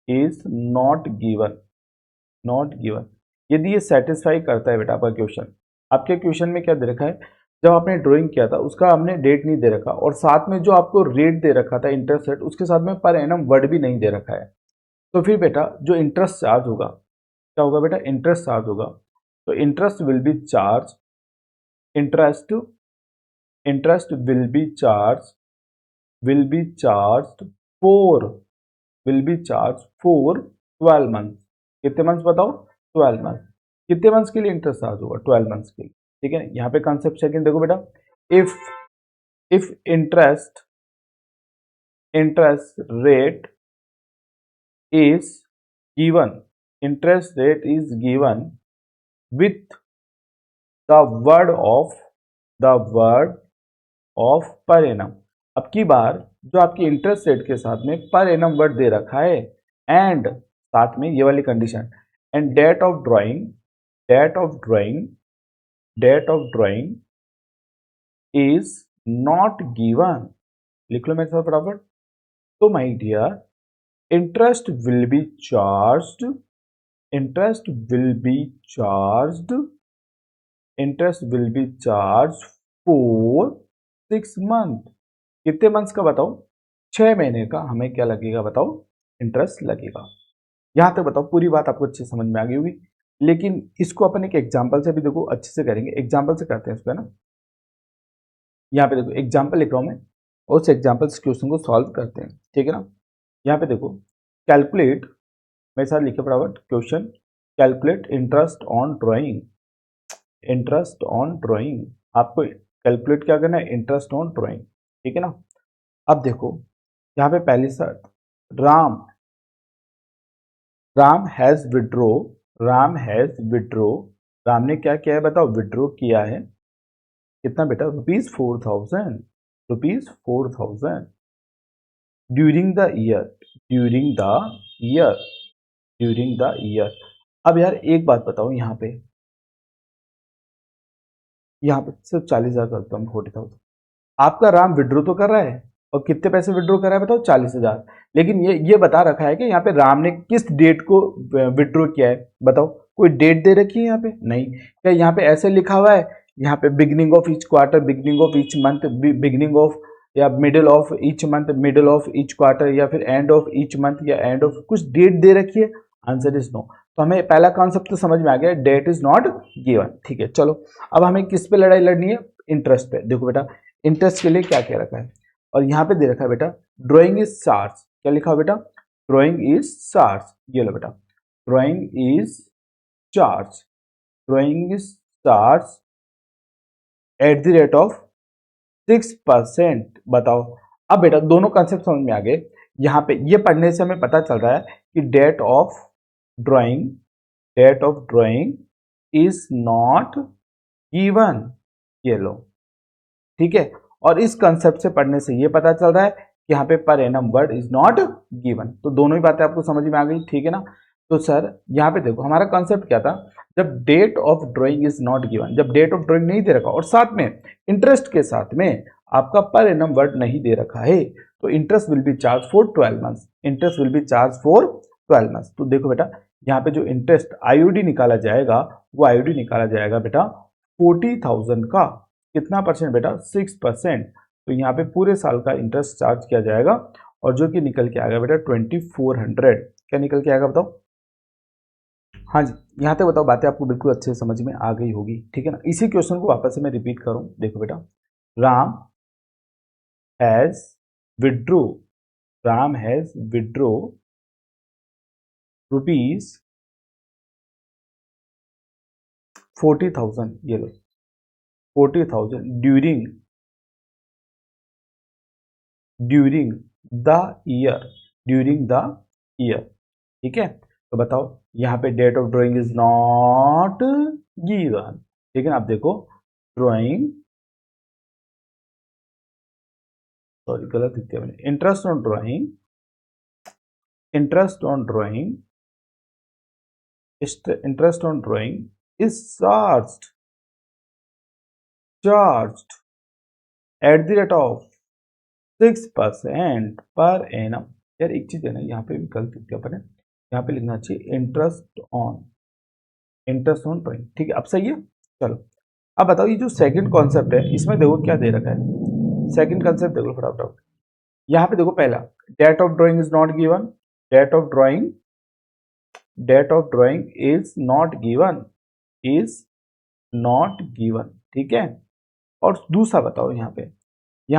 is not given. यदि ये satisfy करता है बेटा आपका क्वेश्चन, आपके क्वेश्चन में क्या दे रखा है, जब आपने ड्राइंग किया था उसका हमने डेट नहीं दे रखा, और साथ में जो आपको रेट दे रखा था इंटरेस्ट रेट, उसके साथ में पर एनम वर्ड भी नहीं दे रखा है, तो फिर बेटा जो इंटरेस्ट चार्ज होगा, क्या होगा बेटा, इंटरेस्ट चार्ज होगा। तो interest will B charge, interest will B charge for 12 months. कितने मंथ्स बताओ, 12 मंथ्स। कितने मंथ्स के लिए इंटरेस्ट चार्ज होगा, 12 मंथ्स के लिए। ठीक है, यहाँ पे कंसेप्ट सेकंड देखो बेटा, if interest rate is given with the word of per annum। अब की बार जो आपकी इंटरेस्ट रेट के साथ में पर एनम वर्ड दे रखा है, एंड साथ में ये वाली condition, and date of drawing is not given. लिख लो मेरे साथ फटाफट। तो my dear, interest will be charged for 6 month. कितने मंथ्स का बताओ, 6 महीने का हमें क्या लगेगा बताओ, इंटरेस्ट लगेगा। यहां तक बताओ पूरी बात आपको अच्छे समझ में आ गई होगी, लेकिन इसको अपन एक एग्जांपल से भी देखो अच्छे से करेंगे। एग्जांपल से करते हैं इसको, है ना। यहाँ पे देखो एग्जांपल लिख रहा हूं मैं, और उस एग्जांपल से क्वेश्चन को सॉल्व करते हैं। ठीक है ना, यहाँ पे देखो, कैलकुलेट, मेरे साथ लिखे फटाफट question, calculate interest on drawing. आपको कैलकुलेट क्या करना है, इंटरेस्ट ऑन ड्राइंग। ठीक है ना। अब देखो यहाँ पे पहली शर्त, राम हैज विड्रो। राम ने क्या किया है बताओ, विड्रो किया है। कितना बेटा, ₹4,000। During the year. अब यार एक बात बताओ, यहाँ पे सिर्फ 40,000 करता हूँ, 40,000। आपका राम विड्रो तो कर रहा है, और कितने पैसे विड्रॉ करा है बताओ 40,000। लेकिन ये बता रखा है कि यहाँ पे राम ने किस डेट को विड्रॉ किया है, बताओ कोई डेट दे रखी है यहाँ पे नहीं। क्या यहाँ पे ऐसे लिखा हुआ है यहाँ पे beginning of each quarter, beginning of each month, beginning of या middle of each month, middle of each quarter, या फिर एंड ऑफ ईच मंथ, या एंड ऑफ कुछ डेट दे रखी है? Answer is no. तो हमें पहला कॉन्सेप्ट तो समझ में आ गया, डेट इज नॉट गिवन। ठीक है, चलो अब हमें किस पे लड़ाई लड़नी है? इंटरेस्ट पे। देखो बेटा इंटरेस्ट के लिए क्या क्या रखा है, और यहाँ पे दे रखा है बेटा ड्रॉइंग इज चार्ज। क्या लिखा है बेटा? Drawing is charge. ये लो बेटा, drawing is charge, drawing is charge at the rate of 6%। बताओ अब बेटा दोनों कंसेप्ट समझ में आ गए। यहाँ पे ये पढ़ने से हमें पता चल रहा है कि date of drawing, date of drawing is not given. ये लो, ठीक है। और इस कंसेप्ट से पढ़ने से ये पता चल रहा है कि यहाँ पे per annum word is not given. तो दोनों ही बातें आपको समझ में आ गई, ठीक है ना। तो सर यहाँ पे देखो हमारा कंसेप्ट क्या था, जब date of drawing is not given, जब डेट ऑफ ड्रॉइंग नहीं दे रखा और साथ में इंटरेस्ट के साथ में आपका पर एनम वर्ड नहीं दे रखा है, तो interest will B charge for 12 months, interest will B charge for 12 months. तो देखो बेटा यहाँ पे जो इंटरेस्ट आईओडी निकाला जाएगा, वो आईओडी निकाला जाएगा बेटा 40,000 का कितना परसेंट बेटा? 6%। तो यहाँ पे पूरे साल का इंटरेस्ट चार्ज किया जाएगा, और जो कि निकल के आएगा बेटा 2400। क्या निकल के आएगा बताओ? हाँ जी, यहाँ तक बताओ बातें आपको बिल्कुल अच्छे से समझ में आ गई होगी, ठीक है ना। इसी क्वेश्चन को वापस से मैं रिपीट करूं, देखो बेटा Ram has withdraw, Ram has withdraw rupees 40,000, ये लो 40,000 during the year, during the year, ठीक है। तो बताओ यहाँ पे date of drawing is not given, ठीक है ना। आप देखो ड्रॉइंग, सॉरी गलत लिख दिया मैंने, interest on drawing, interest on drawing, interest on drawing is charged at the rate of 6% per annum. यार एक चीज है ना, यहाँ पे भी गलत लिख दिया अपने, यहाँ पे लिखना चाहिए interest on, interest on drawing, ठीक है। अब सही है, चलो अब बताओ ये जो सेकंड कॉन्सेप्ट है इसमें देखो क्या दे रखा है। सेकंड कॉन्सेप्ट देखो फटाफट, यहाँ पे देखो पहला date of drawing is not given, date of drawing, date of drawing is not given, is not given, ठीक है। और दूसरा बताओ यहाँ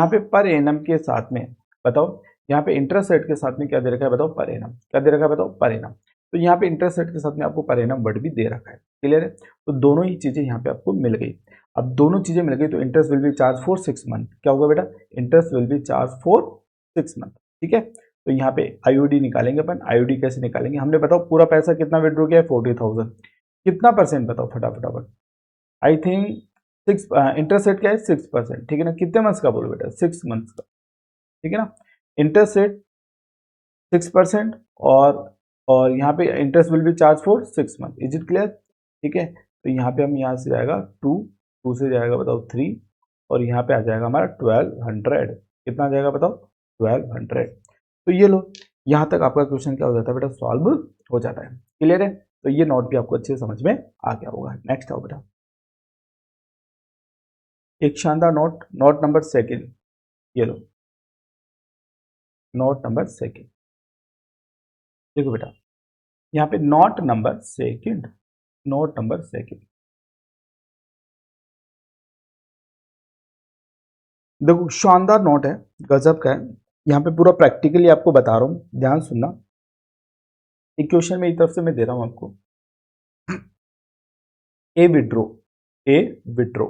पे पर एनम के साथ में बताओ, यहाँ पे इंटरेस्ट रेट के साथ में क्या दे रखा है बताओ? Per annum. क्या दे रखा है बताओ? Per annum. तो यहाँ पे इंटरेस्ट रेट के साथ में आपको पर एनम वर्ड भी दे रखा है, क्लियर है। तो दोनों ही चीजें यहाँ पे आपको मिल गई। अब दोनों चीजें मिल गई तो interest will B charge for 6 month. क्या होगा बेटा? Interest will B charge for 6 month, ठीक है। तो यहाँ पे आईओडी निकालेंगे अपन। आईओडी कैसे निकालेंगे? हमने बताओ पूरा पैसा कितना विड्रॉ किया है? 40,000। कितना परसेंट बताओ फटाफट? आई थिंक 6, इंटरेस्ट रेट क्या है? 6%, ठीक है ना। कितने मंथ्स का बोलो बेटा? 6 मंथ्स का, ठीक है ना। इंटरेस्ट रेट 6%, और यहाँ पे interest will B charge for 6 month. Is it clear? ठीक है। तो यहाँ पे हम यहाँ से जाएगा 2, 2 से जाएगा बताओ 3, और यहाँ पे आ जाएगा हमारा 1200। कितना आ जाएगा बताओ? 1200। तो ये लो, यहाँ तक आपका क्वेश्चन क्या हो जाता है बेटा? सॉल्व हो जाता है, क्लियर है। तो ये नोट भी आपको अच्छे से समझ में आ गया होगा। नेक्स्ट आओ बेटा, एक शानदार नोट, नोट नंबर सेकेंड, ये लो नोट नंबर सेकेंड। देखो बेटा यहाँ पे note number second, note number second, देखो शानदार नोट है, गजब का है। यहाँ पे पूरा प्रैक्टिकली आपको बता रहा हूँ, ध्यान सुनना। एक क्वेश्चन मेरी तरफ से मैं दे रहा हूँ आपको। ए विड्रो, ए विड्रो,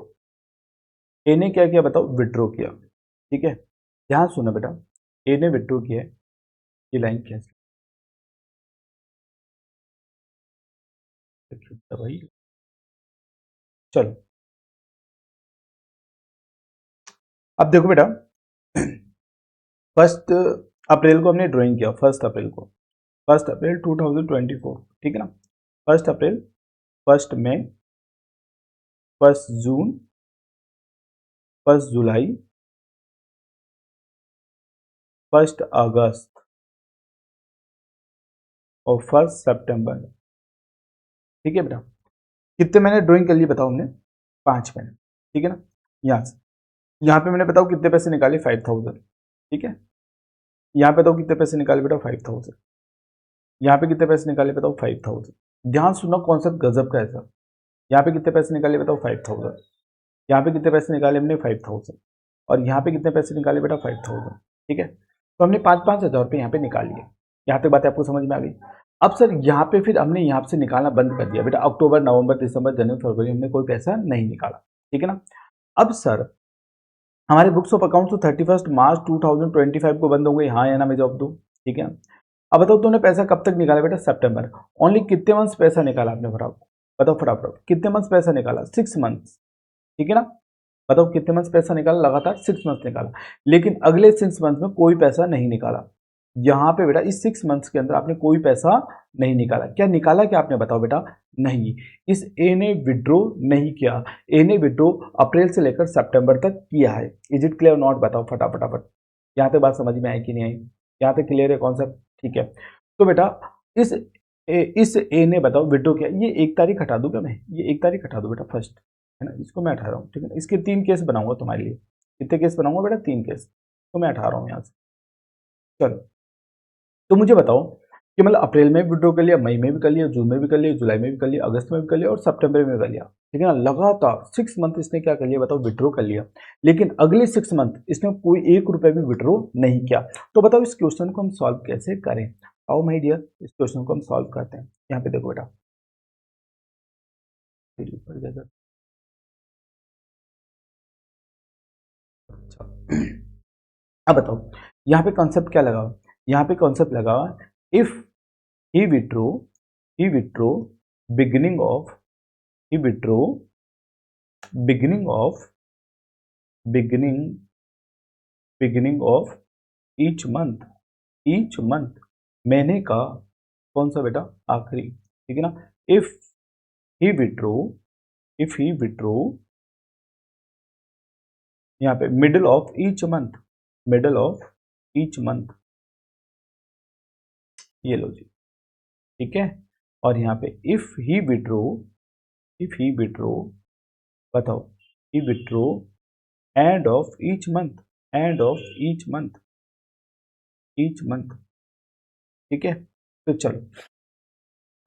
ए ने क्या किया बताओ? विड्रो किया, ठीक है। ध्यान सुनो बेटा, ए ने विड्रो किया है, ये लाइन कैसे भाई? चलो अब देखो बेटा, 1 अप्रैल को हमने ड्राइंग किया, 1 अप्रैल को, 1 अप्रैल 2024, ठीक है ना। 1 अप्रैल, 1 मई, 1 जून, 1 जुलाई, 1 अगस्त और 1 सितंबर। ठीक है बेटा, कितने महीने ड्राइंग कर लिए बताओ हमने? 5 महीने। ठीक है ना। यहाँ पे मैंने बताओ कितने पैसे निकाले? 5000। ठीक है, यहाँ पे बताओ कितने पैसे निकाले बेटा? 5000। यहाँ पे कितने पैसे निकाले बताओ? 5000। ध्यान सुनना कॉन्सेप्ट गजब का है सर। यहाँ पे कितने पैसे निकाले बताओ? 5000। यहाँ पे कितने पैसे निकाले हमने? 5000। और यहाँ पे कितने पैसे निकाले बेटा? 5000। ठीक है, तो हमने 5-5 हजार रुपये यहाँ पे निकाल लिए। यहाँ तक बात आपको समझ में आ गई? अब सर यहाँ पे फिर हमने यहाँ से निकालना बंद कर दिया बेटा। अक्टूबर, नवंबर, दिसंबर, जनवरी, फरवरी हमने कोई पैसा नहीं निकाला। ठीक है ना। अब सर हमारे बुक्स ऑफ अकाउंट तो 31 मार्च 2025 को बंद हो गई, हाँ या ना में जवाब दो। ठीक है, अब बताओ तुमने पैसा कब तक निकाला बेटा? सितंबर। ओनली कितने मंथ्स पैसा निकाला आपने? फटाफट बताओ, फटाफट कितने मंथ्स पैसा निकाला? 6 मंथ्स। ठीक है ना, बताओ कितने मंथ्स पैसा निकाला? लगातार 6 मंथ्स निकाला। लेकिन अगले 6 मंथ्स में कोई पैसा नहीं निकाला। यहाँ पे बेटा इस 6 मंथ्स के अंदर आपने कोई पैसा नहीं निकाला। क्या निकाला? क्या आपने बताओ बेटा? नहीं, इस ए ने विड्रॉ नहीं किया। ए ने विड्रॉ अप्रैल से लेकर सितंबर तक किया है। Is it clear not? बताओ फटाफट। यहाँ तक बात समझ में आई कि नहीं आई? यहाँ तक क्लियर है कॉन्सेप्ट? ठीक है, तो बेटा इस इस ए ने बताओ विड्रॉ किया। ये 1 तारीख हटा दूं क्या मैं? ये 1 तारीख हटा दूं बेटा फर्स्ट, है ना, इसको मैं हटा रहा हूँ। ठीक है, इसके 3 केस बनाऊंगा तुम्हारे लिए। कितने केस बनाऊंगा बेटा? 3 केस, तो मैं हटा रहा हूँ यहाँ से। चलो, तो मुझे बताओ कि मतलब अप्रैल में भी विड्रॉ कर लिया, मई में भी कर लिया, जून में भी कर लिया, जुलाई में भी कर लिया, अगस्त में भी कर लिया और सितंबर में भी कर लिया। ठीक है ना, लगातार 6 मंथ इसने क्या कर लिया बताओ? विड्रॉ कर लिया। लेकिन अगले 6 मंथ इसने कोई 1 रुपया भी विड्रॉ नहीं किया। तो बताओ इस क्वेश्चन को हम सॉल्व कैसे करें? आओ माय डियर, इस क्वेश्चन को हम सॉल्व करते हैं। यहाँ पे देखो बेटा, अच्छा अब बताओ यहाँ पे कॉन्सेप्ट क्या लगा? यहाँ पे कॉन्सेप्ट लगा, if he withdraw he withdraw beginning of he withdraw beginning of beginning beginning of each month महीने का कौन सा बेटा? आखिरी। ठीक है ना। If he withdraw if he withdraw यहाँ पे मिडल ऑफ ईच मंथ ये लो जी। ठीक है, और यहाँ पे इफ ही विड्रो बताओ, he withdraw end of each month. ठीक है, तो चलो,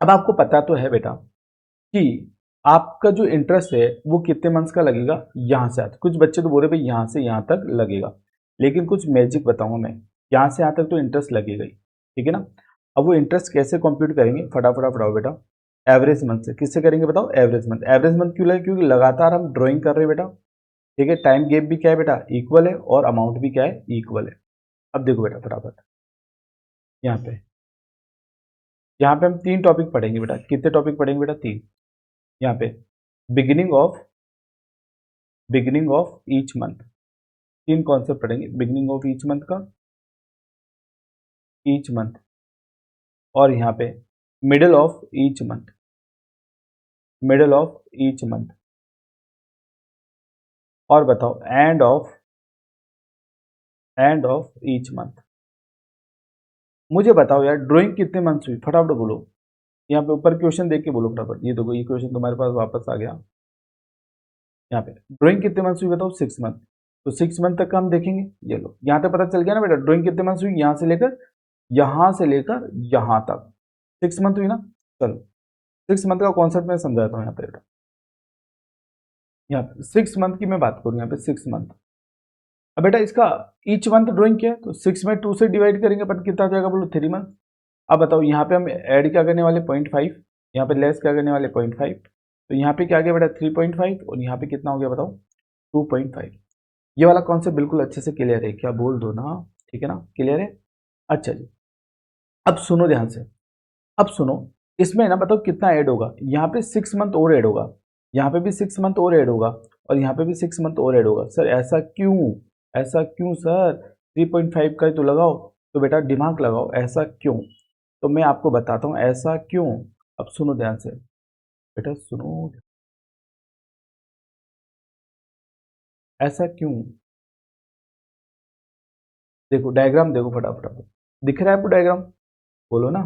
अब आपको पता तो है बेटा कि आपका जो इंटरेस्ट है वो कितने मंथ्स का लगेगा? यहाँ से आता। कुछ बच्चे तो बोल रहे भाई यहाँ से यहाँ तक लगेगा, लेकिन कुछ मैजिक बताऊंगा मैं। यहाँ से यहाँ तक तो इंटरेस्ट लगेगा ही। ठीक है ना। अब वो इंटरेस्ट कैसे कंप्यूट करेंगे? फटाफट बताओ बेटा। एवरेज मंथ से। किससे करेंगे बताओ? Average month. एवरेज मंथ क्यों लगे? क्योंकि लगातार हम ड्राइंग कर रहे हैं बेटा। ठीक है, टाइम गैप भी क्या है बेटा? इक्वल है, और अमाउंट भी क्या है? इक्वल है। अब देखो बेटा फटाफट, यहाँ पे हम 3 टॉपिक पढ़ेंगे बेटा। कितने टॉपिक पढ़ेंगे बेटा? 3। यहाँ पे beginning of each month, 3 concept पढ़ेंगे। बिगिनिंग ऑफ ईच मंथ का, ईच मंथ, और यहाँ पे मिडल ऑफ ईच मंथ, और बताओ एंड ऑफ ईच मंथ। मुझे बताओ यार, ड्राइंग कितने मंथ्स हुई? फटाफट बोलो। यहाँ पे ऊपर क्वेश्चन देख के बोलो फटाफट। ये देखो, ये क्वेश्चन तुम्हारे पास वापस आ गया। यहाँ पे ड्राइंग कितने मंथ्स हुई बताओ? 6 मंथ। तो 6 मंथ तक का हम देखेंगे। ये लो, यहाँ तक पता चल गया ना बेटा, ड्राइंग कितने मंथ्स हुई? यहाँ से लेकर यहाँ तक 6 मंथ हुई ना। चलो, 6 मंथ का कॉन्सेप्ट मैं समझाता हूँ यहाँ पे बेटा। यहाँ पे 6 मंथ की मैं बात करूँ, यहाँ पे 6 मंथ। अब बेटा इसका ईच मंथ ड्राइंग किया है, तो 6 में 2 से डिवाइड करेंगे अपन, कितना आ जाएगा बोलो? 3 मंथ। अब बताओ यहाँ पे हम ऐड क्या करने वाले? 0.5। यहाँ पे लेस क्या करने वाले? 0.5। तो यहाँ पे क्या आ गया बेटा? 3.5, और यहाँ पे कितना हो गया बताओ? 2.5। ये वाला कॉन्सेप्ट बिल्कुल अच्छे से क्लियर है क्या? बोल दो ना। ठीक है ना, क्लियर है? अच्छा जी, अब सुनो ध्यान से। अब सुनो, इसमें ना बताओ कितना ऐड होगा? यहाँ पे 6 मंथ और ऐड होगा, यहाँ पे भी 6 मंथ और ऐड होगा, और यहाँ पे भी 6 मंथ और ऐड होगा। सर ऐसा क्यों? ऐसा क्यों सर? 3.5 का ही तो लगाओ। तो बेटा दिमाग लगाओ, ऐसा क्यों? तो मैं आपको बताता हूँ ऐसा क्यों। अब सुनो ध्यान से बेटा, सुनो, ऐसा क्यों? देखो डायग्राम देखो फटाफट, दिख रहा है आपको डायग्राम, बोलो ना,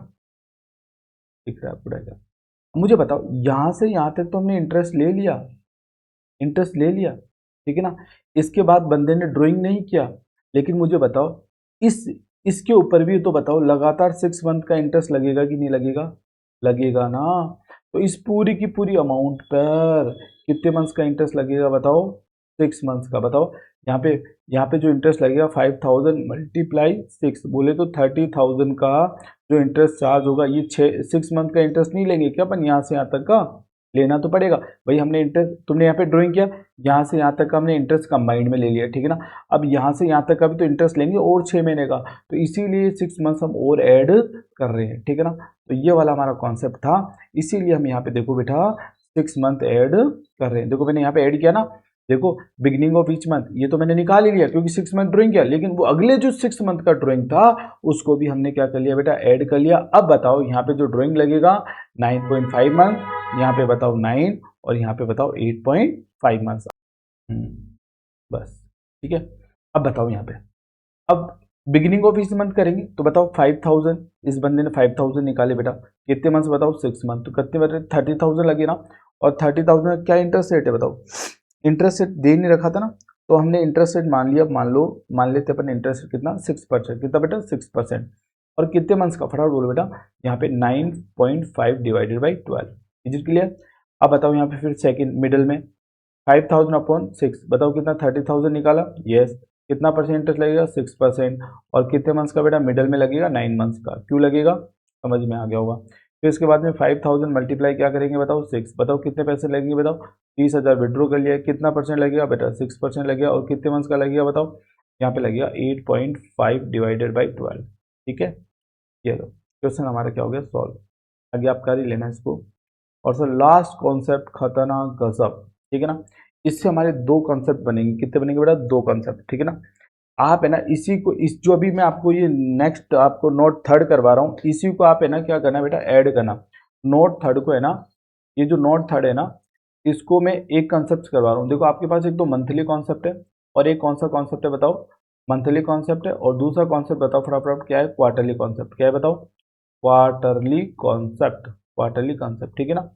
दिख रहा है आपको डायग्राम। मुझे बताओ यहाँ से यहाँ तक तो हमने इंटरेस्ट ले लिया, इंटरेस्ट ले लिया, ठीक है ना। इसके बाद बंदे ने ड्राइंग नहीं किया, लेकिन मुझे बताओ इस इसके ऊपर भी तो बताओ लगातार 6 मंथ का इंटरेस्ट लगेगा कि नहीं लगेगा, लगेगा ना। तो इस पूरी की पूरी अमाउंट पर कितने मंथ्स का इंटरेस्ट लगेगा बताओ, 6 मंथ्स का। बताओ यहाँ पे जो इंटरेस्ट लगेगा 5000 मल्टीप्लाई 6, बोले तो 30,000 का जो इंटरेस्ट चार्ज होगा, ये 6 मंथ का इंटरेस्ट नहीं लेंगे क्या अपन, यहाँ से यहाँ तक का लेना तो पड़ेगा भाई। हमने इंटरेस्ट, तुमने यहाँ पे ड्राइंग किया, यहाँ से यहाँ तक का हमने इंटरेस्ट कंबाइंड में ले लिया, ठीक है ना। अब यहाँ से यहाँ तक का भी तो इंटरेस्ट लेंगे और 6 महीने का, तो इसीलिए 6 मंथ्स हम और ऐड कर रहे हैं, ठीक है ना। तो ये वाला हमारा कॉन्सेप्ट था, इसीलिए हम यहाँ पे देखो बेटा 6 मंथ ऐड कर रहे हैं। देखो मैंने यहाँ पे ऐड किया ना, देखो बिगिनिंग ऑफ ईच मंथ ये तो मैंने निकाल ही लिया क्योंकि 6 मंथ ड्राइंग किया, लेकिन वो अगले जो 6 मंथ का ड्राइंग था उसको भी हमने क्या कर लिया बेटा, ऐड कर लिया। अब बताओ यहाँ पे जो ड्राइंग लगेगा 9.5 मंथ, यहाँ पे बताओ 9 और यहाँ पे बताओ 8.5 मंथ। बस ठीक है। अब बताओ यहाँ पे, अब बिगिनिंग ऑफ इस मंथ करेंगे तो बताओ 5000, इस बंदे ने 5000 निकाले बेटा, कितने मंथ बताओ 6 मंथ, तो कितने बचे 30,000 लगे ना। और 30,000 का क्या इंटरेस्ट रेट है बताओ, इंटरेस्ट रेट दे नहीं रखा था ना, तो हमने इंटरेस्ट रेट मान लिया, मान लेते अपन इंटरेस्ट रेट कितना 6%, कितना बेटा 6%। और कितने मंथ्स का फटाफट बोलो बेटा, यहाँ पे 9.5 divided by 12, is it clear. अब बताओ यहाँ पे फिर सेकंड मिडल में 5000 अपॉन 6, बताओ कितना 30,000 निकाला, यस। कितना परसेंट इंटरेस्ट लगेगा 6%, और कितने मंथ्स का बेटा मिडल में लगेगा 9 मंथ्स का, क्यों लगेगा समझ में आ गया होगा। फिर इसके बाद में 5000 मल्टीप्लाई क्या करेंगे बताओ 6, बताओ कितने पैसे लगेंगे बताओ, 30,000 विड्रॉ कर लिया, कितना परसेंट लगेगा बेटा 6% लगेगा, और कितने मंथ्स का लगेगा बताओ, यहाँ पे लगेगा 8.5 डिवाइडेड बाई 12, ठीक है। ये लो क्वेश्चन हमारा क्या हो गया सॉल्व, आगे आप कर ही लेना इसको। और सर लास्ट कॉन्सेप्ट खतरनाक गजब, ठीक है ना। इससे हमारे दो कॉन्सेप्ट बनेंगे, कितने बनेंगे बेटा, दो कॉन्सेप्ट, ठीक है ना। आप है ना इसी को, इस जो अभी मैं आपको ये नेक्स्ट आपको नोट थर्ड करवा रहा हूँ, इसी को आप है ना क्या करना बेटा, ऐड करना। नोट थर्ड को है ना, ये जो नोट थर्ड है ना, इसको मैं एक कॉन्सेप्ट करवा रहा हूँ। देखो आपके पास एक तो मंथली कॉन्सेप्ट है, और एक कौन सा कॉन्सेप्ट है बताओ, मंथली कॉन्सेप्ट है, और दूसरा कॉन्सेप्ट बताओ फटाफट क्या है, क्वार्टरली कॉन्सेप्ट, क्या है बताओ, क्वार्टरली कॉन्सेप्ट, क्वार्टरली कॉन्सेप्ट, ठीक है ना।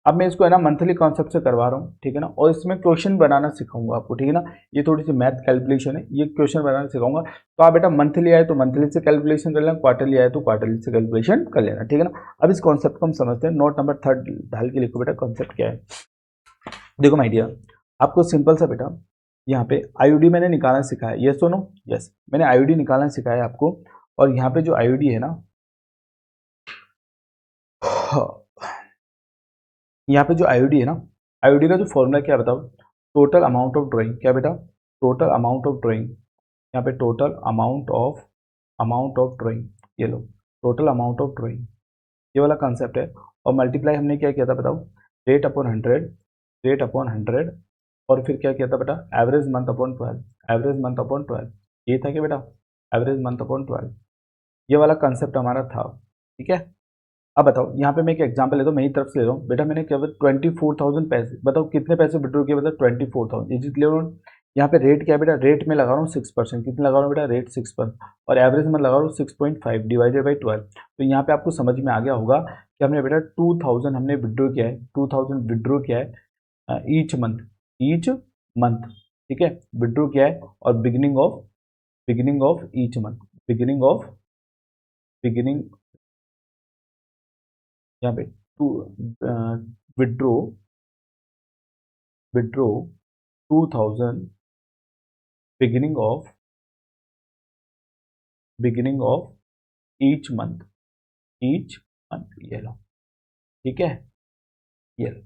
अब मैं इसको है ना मंथली कॉन्सेप्ट से करवा रहा हूँ, ठीक है ना, और इसमें क्वेश्चन बनाना सिखाऊंगा आपको, ठीक है ना। ये थोड़ी सी मैथ कैलकुलेशन है, ये क्वेश्चन बनाना सिखाऊंगा। तो आप बेटा मंथली आए तो मंथली से कैलकुलेशन कर लेना, क्वार्टरली आए तो क्वार्टरली से कैलकुलेशन कर लेना, ठीक है ना। अब इस कॉन्सेप्ट को हम समझते हैं। नोट नंबर थर्ड ढाल के लिखो बेटा, कॉन्सेप्ट क्या है। देखो माय डियर, आपको सिंपल सा बेटा यहाँ पे आईओडी मैंने निकालना सिखाया, यस सुनो, यस मैंने आईओडी निकालना सिखाया आपको। और यहाँ पे जो आईओडी है ना, यहाँ पे जो आईओडी है ना, आईओडी का जो फॉर्मूला क्या है बताओ, टोटल अमाउंट ऑफ ड्राइंग, क्या बेटा, टोटल अमाउंट ऑफ ड्राइंग, यहाँ पे टोटल अमाउंट ऑफ ड्राइंग, ये लो टोटल अमाउंट ऑफ ड्राइंग, ये वाला कंसेप्ट है। और मल्टीप्लाई हमने क्या किया था बताओ, रेट अपॉन 100, रेट अपॉन 100, और फिर क्या किया था बेटा, average month upon 12, average month upon 12, ये था क्या बेटा, एवरेज मंथ अपॉन 12, ये वाला कंसेप्ट हमारा था, ठीक है। अब बताओ यहाँ पे मैं एक एग्जांपल लेता हूँ, मेरी तरफ से ले रहा हूँ बेटा, मैंने केवल 24,000 पैसे, बताओ कितने पैसे विड्रॉ किए बताओ, 24,000, इज इट क्लियर। यहाँ पे रेट क्या है बेटा, रेट में लगा रहा हूँ 6%, कितने लगा रहा हूँ बेटा, रेट 6%, और एवरेज में लगा रहा हूँ 6.5 डिवाइडेड बाई 12। तो यहाँ पे आपको समझ में आ गया होगा कि हमने बेटा 2000 हमने विड्रॉ किया है, 2000 विड्रॉ किया है ईच मंथ, ठीक है, विड्रॉ किया है। और beginning of each month, beginning यहाँ पे to withdraw withdraw 2000 beginning of each month ये लो, ठीक है, ये लो।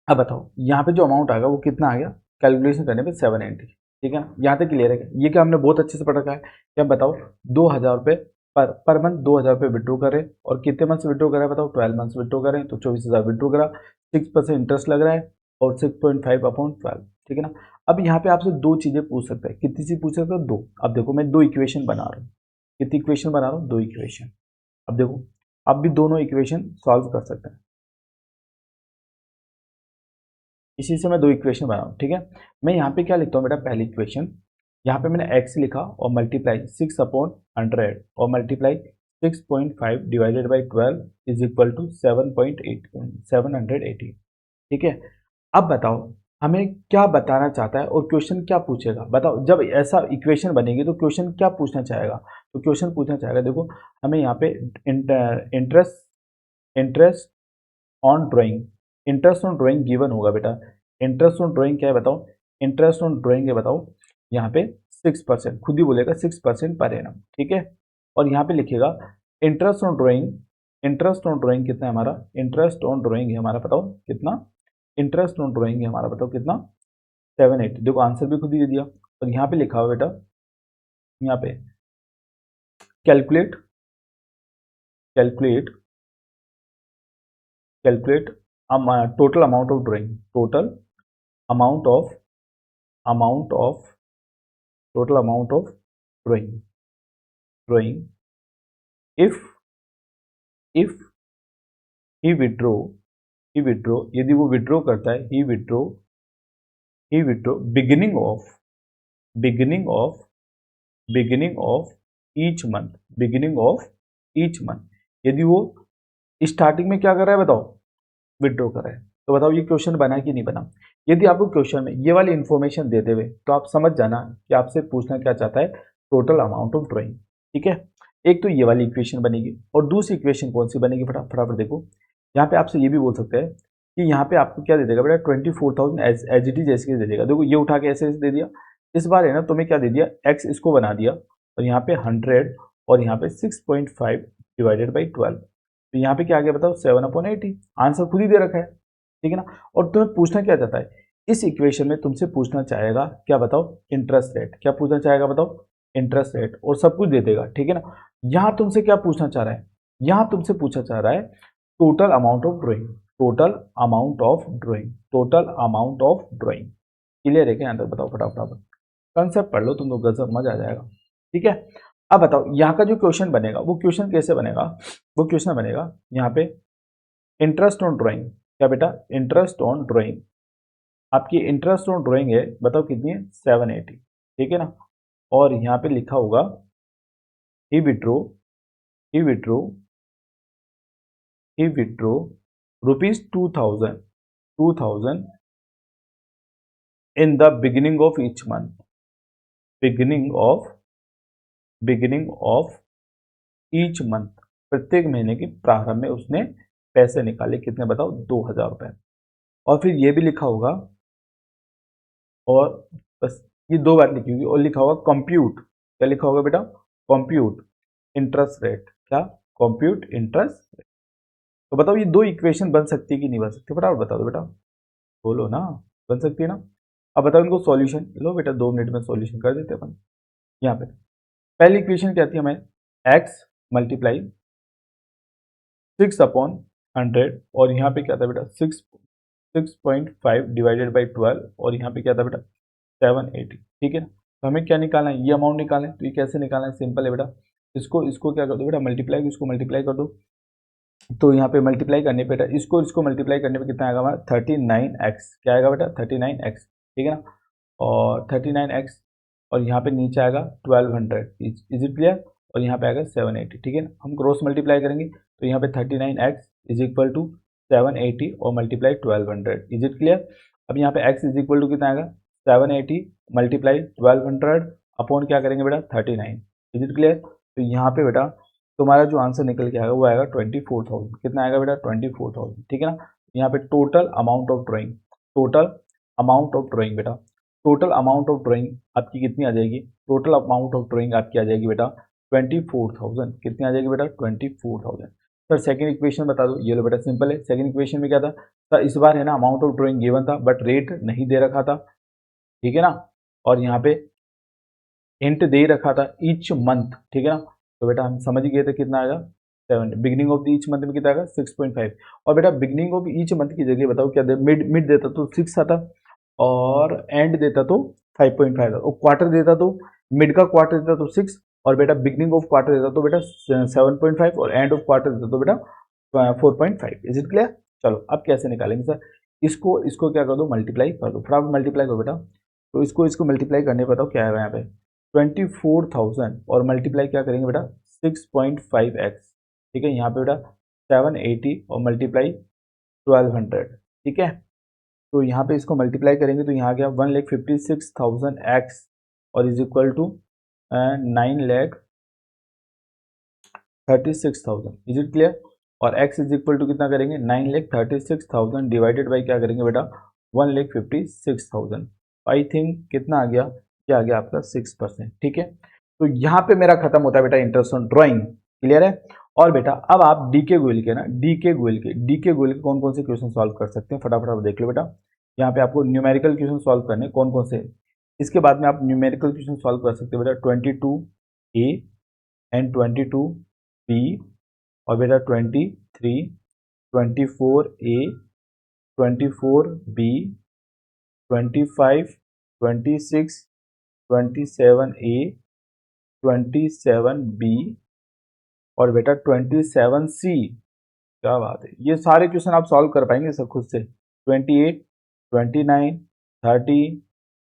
अब बताओ यहाँ पे जो अमाउंट आएगा वो कितना आ गया, कैलकुलेशन करने पे 780, ठीक है ना। यहाँ तक क्लियर है क्या? ये क्या हमने बहुत अच्छे से पढ़ रखा है क्या, बताओ 2,000 रुपये पर मंथ 2,000 रुपये विड्रो करें, और कितने मंथ्स विड्रो करा बताओ, 12 मंथ्स विड्रो करें तो 24,000 विड्रो करा, 6% इंटरेस्ट लग रहा है, और 6.5 अपॉन 12, ठीक है ना। अब यहाँ पे आपसे दो चीजें पूछ सकता है, कितनी चीज पूछ सकता है, दो। अब देखो मैं दो इक्वेशन बना रहा हूँ, कितनी इक्वेशन बना रहा हूँ, दो इक्वेशन। अब देखो आप भी दोनों इक्वेशन सॉल्व कर सकते हैं, इसी से मैं दो इक्वेशन बना रहा हूँ, ठीक है। मैं यहाँ पे क्या लिखता हूँ बेटा, पहली इक्वेशन यहाँ पे मैंने x लिखा और मल्टीप्लाई 6/100 और multiply 6.5 divided by 12 is equal to 780। ठीक है, अब बताओ हमें क्या बताना चाहता है और क्वेश्चन क्या पूछेगा। बताओ जब ऐसा इक्वेशन बनेगी तो क्वेश्चन क्या पूछना चाहेगा। तो क्वेश्चन पूछना चाहेगा, देखो हमें यहाँ पे interest interest on drawing, interest on drawing given होगा बेटा। इंटरेस्ट ऑन ड्राइंग क्या है बताओ, इंटरेस्ट ऑन ड्राइंग है बताओ यहाँ पे 6%, खुद ही बोलेगा 6% पर एनम। ठीक है, और यहाँ पे लिखेगा interest on drawing, interest on drawing कितना है हमारा, इंटरेस्ट ऑन ड्राइंग है हमारा बताओ कितना, इंटरेस्ट ऑन ड्राइंग है हमारा बताओ कितना 780। देखो आंसर भी खुद ही दे दिया। और यहाँ पे लिखा हुआ बेटा, यहाँ पे calculate calculate calculate total amount of drawing, total amount of amount of total amount of drawing drawing if if he withdraw यदि वो विड्रो करता है, he withdraw beginning of beginning of beginning of each month, beginning of each month, यदि वो starting में क्या कर रहा है बताओ, विड्रॉ कर रहा है। तो बताओ ये क्वेश्चन बना कि नहीं बना। यदि आपको क्वेश्चन में ये वाली इंफॉर्मेशन देते हुए तो आप समझ जाना कि आपसे पूछना क्या चाहता है, टोटल अमाउंट ऑफ ड्राइंग। ठीक है, एक तो ये वाली इक्वेशन बनेगी और दूसरी इक्वेशन कौन सी बनेगी फटाफट देखो। यहाँ पे आपसे ये भी बोल सकते हैं कि यहाँ पे आपको क्या दे देगा बेटा 24,000 एज इट इज ऐसे दे देगा। देखो ये उठा के ऐसे दे दिया, इस बार है ना तुम्हें क्या दे दिया, एक्स इसको बना दिया और यहाँ पे 100 और यहाँ पे 6.5 डिवाइडेड बाई 12। तो यहाँ पे क्या आ गया बताओ 7/80, आंसर खुद ही दे रखा है। ठीक है ना, और तुम्हें पूछना क्या चाहता है इस इक्वेशन में, तुमसे पूछना चाहेगा क्या बताओ, इंटरेस्ट रेट। क्या पूछना चाहेगा बताओ, इंटरेस्ट रेट, और सब कुछ दे देगा। ठीक है ना, यहाँ तुमसे क्या पूछना चाह रहा है, यहाँ तुमसे पूछा चाह रहा है total amount of drawing, total amount of drawing, total amount of drawing. Clear है क्या, यहाँ तक बताओ फटाफट, कंसेप्ट पढ़ लो तुम, तो गजब मजा आ जाएगा। ठीक है, अब बताओ यहाँ का जो क्वेश्चन बनेगा वो क्वेश्चन कैसे बनेगा, वो क्वेश्चन बनेगा यहाँ पे इंटरेस्ट ऑन ड्राइंग। क्या बेटा, इंटरेस्ट ऑन ड्राइंग, आपकी इंटरेस्ट ऑन ड्राइंग है बताओ कितनी है 780। ठीक है ना, और यहाँ पे लिखा होगा he withdraw he withdraw he withdraw rupees 2000 in the beginning of each month, beginning of each month, प्रत्येक महीने के प्रारंभ में उसने पैसे निकाले, कितने बताओ 2000 रुपए। और फिर ये भी लिखा होगा, और बस ये दो बार लिखी होगी, और लिखा होगा कंप्यूट, क्या लिखा होगा बेटा, कंप्यूट इंटरेस्ट रेट। क्या, कंप्यूट इंटरेस्ट रेट। तो बताओ ये दो इक्वेशन बन सकती है कि नहीं बन सकती, फटाफट बता दो बेटा, बोलो ना, बन सकती है ना। अब बताओ इनको सॉल्यूशन, लो बेटा 2 मिनट में सॉल्यूशन कर देते अपन। यहाँ पे पहली इक्वेशन क्या आती है हमें, एक्स मल्टीप्लाई 6/100 और यहाँ पे क्या था बेटा 6.5 डिवाइडेड बाई 12 और यहाँ पे क्या था बेटा 780। ठीक है ना, तो हमें क्या निकालना है, ये अमाउंट निकालना है। तो ये कैसे निकालना है, सिंपल है बेटा, इसको इसको क्या कर दो बेटा मल्टीप्लाई, इसको मल्टीप्लाई कर दो। तो यहाँ पे मल्टीप्लाई करने पे बेटा इसको मल्टीप्लाई करने पे कितना आएगा हमारा 39x, क्या आएगा बेटा 39x। ठीक है ना, और 39x और यहाँ पे नीचे आएगा 1200, इज इट क्लियर, और यहाँ पे आएगा 780। ठीक है ना, हम क्रॉस मल्टीप्लाई करेंगे तो यहाँ पे 39x इज इक्वल टू 780 और मल्टीप्लाई 1200, इज इट क्लियर। अब यहाँ पे x इज इक्वल टू कितना आएगा 780 मल्टीप्लाई 1200 अपॉन क्या करेंगे बेटा 39, इज इट क्लियर। तो यहाँ पे बेटा तुम्हारा जो आंसर निकल के आएगा वो आएगा 24,000, कितना आएगा बेटा 24,000। ठीक है ना, यहाँ पे total amount of drawing, total amount of drawing बेटा, टोटल अमाउंट ऑफ ड्राइंग आपकी कितनी आ जाएगी, टोटल अमाउंट ऑफ ड्राइंग आपकी आ जाएगी बेटा 24,000, कितनी आ जाएगी बेटा 24,000। सर सेकंड इक्वेशन बता दो, ये लो बेटा सिंपल है, सेकंड इक्वेशन में क्या था सर, इस बार है ना अमाउंट ऑफ ड्राइंग गिवन था बट रेट नहीं दे रखा था। ठीक है ना, और यहाँ पे हिंट दे रखा था ईच मंथ। ठीक है ना, तो बेटा हम समझ गए थे कितना आएगा 7, beginning of the each month में कितना आएगा 6.5, और बेटा बिगिनिंग ऑफ ईच मंथ की जगह बताओ क्या दे, मिड देता तो 6 आता, और एंड देता तो 5.5 आता, और क्वार्टर देता तो मिड का क्वार्टर देता तो 6, और बेटा बिगिनिंग ऑफ क्वार्टर देता तो बेटा 7.5 और एंड ऑफ क्वार्टर देता तो बेटा 4.5, इज इट क्लियर। चलो अब कैसे निकालेंगे सर, इसको इसको क्या कर दो मल्टीप्लाई कर दो, फटाफट मल्टीप्लाई करो बेटा, तो इसको इसको मल्टीप्लाई करने बताओ क्या है यहाँ पे 24,000 और मल्टीप्लाई क्या करेंगे बेटा 6.5x, ठीक है। यहाँ पे बेटा 780 और मल्टीप्लाई 1200, ठीक है। तो यहाँ पे इसको मल्टीप्लाई करेंगे तो यहाँ आ गया 1,56,000x और is equal to 9,36,000। Is it clear? और x इज इक्वल टू कितना करेंगे 9,36,000 डिवाइडेड बाई क्या करेंगे बेटा 1,56,000। आई थिंक कितना आ गया, क्या आ गया आपका 6%, ठीक है। तो यहाँ पे मेरा खत्म होता है बेटा इंटरेस्ट ऑन ड्राइंग, क्लियर है। और बेटा अब आप डीके गोयल के ना डीके गोयल के कौन कौन से क्वेश्चन सॉल्व कर सकते हैं फटाफट आप देख लो बेटा। यहाँ पे आपको न्यूमेरिकल क्वेश्चन सॉल्व करने कौन कौन से, इसके बाद में आप न्यूमेरिकल क्वेश्चन सॉल्व कर सकते हैं बेटा 22A एंड 22B और बेटा 23, 24A, 24B, 25, 26, 27A, 27B और बेटा 27C। क्या बात है, ये सारे क्वेश्चन आप सॉल्व कर पाएंगे सर खुद से। 28, 29, 30,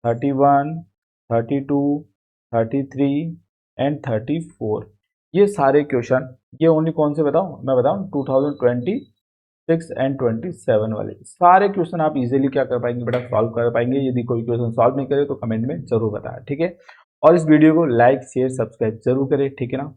31, 32, 33 एंड 34, ये सारे क्वेश्चन, ये ओनली कौन से बताऊं मैं बताऊं 2026 एंड 27 वाले सारे क्वेश्चन आप इजीली क्या कर पाएंगे बेटा सॉल्व कर पाएंगे। यदि कोई क्वेश्चन सॉल्व नहीं करे तो कमेंट में जरूर बताएं, ठीक है। और इस वीडियो को लाइक शेयर सब्सक्राइब जरूर करें, ठीक है ना।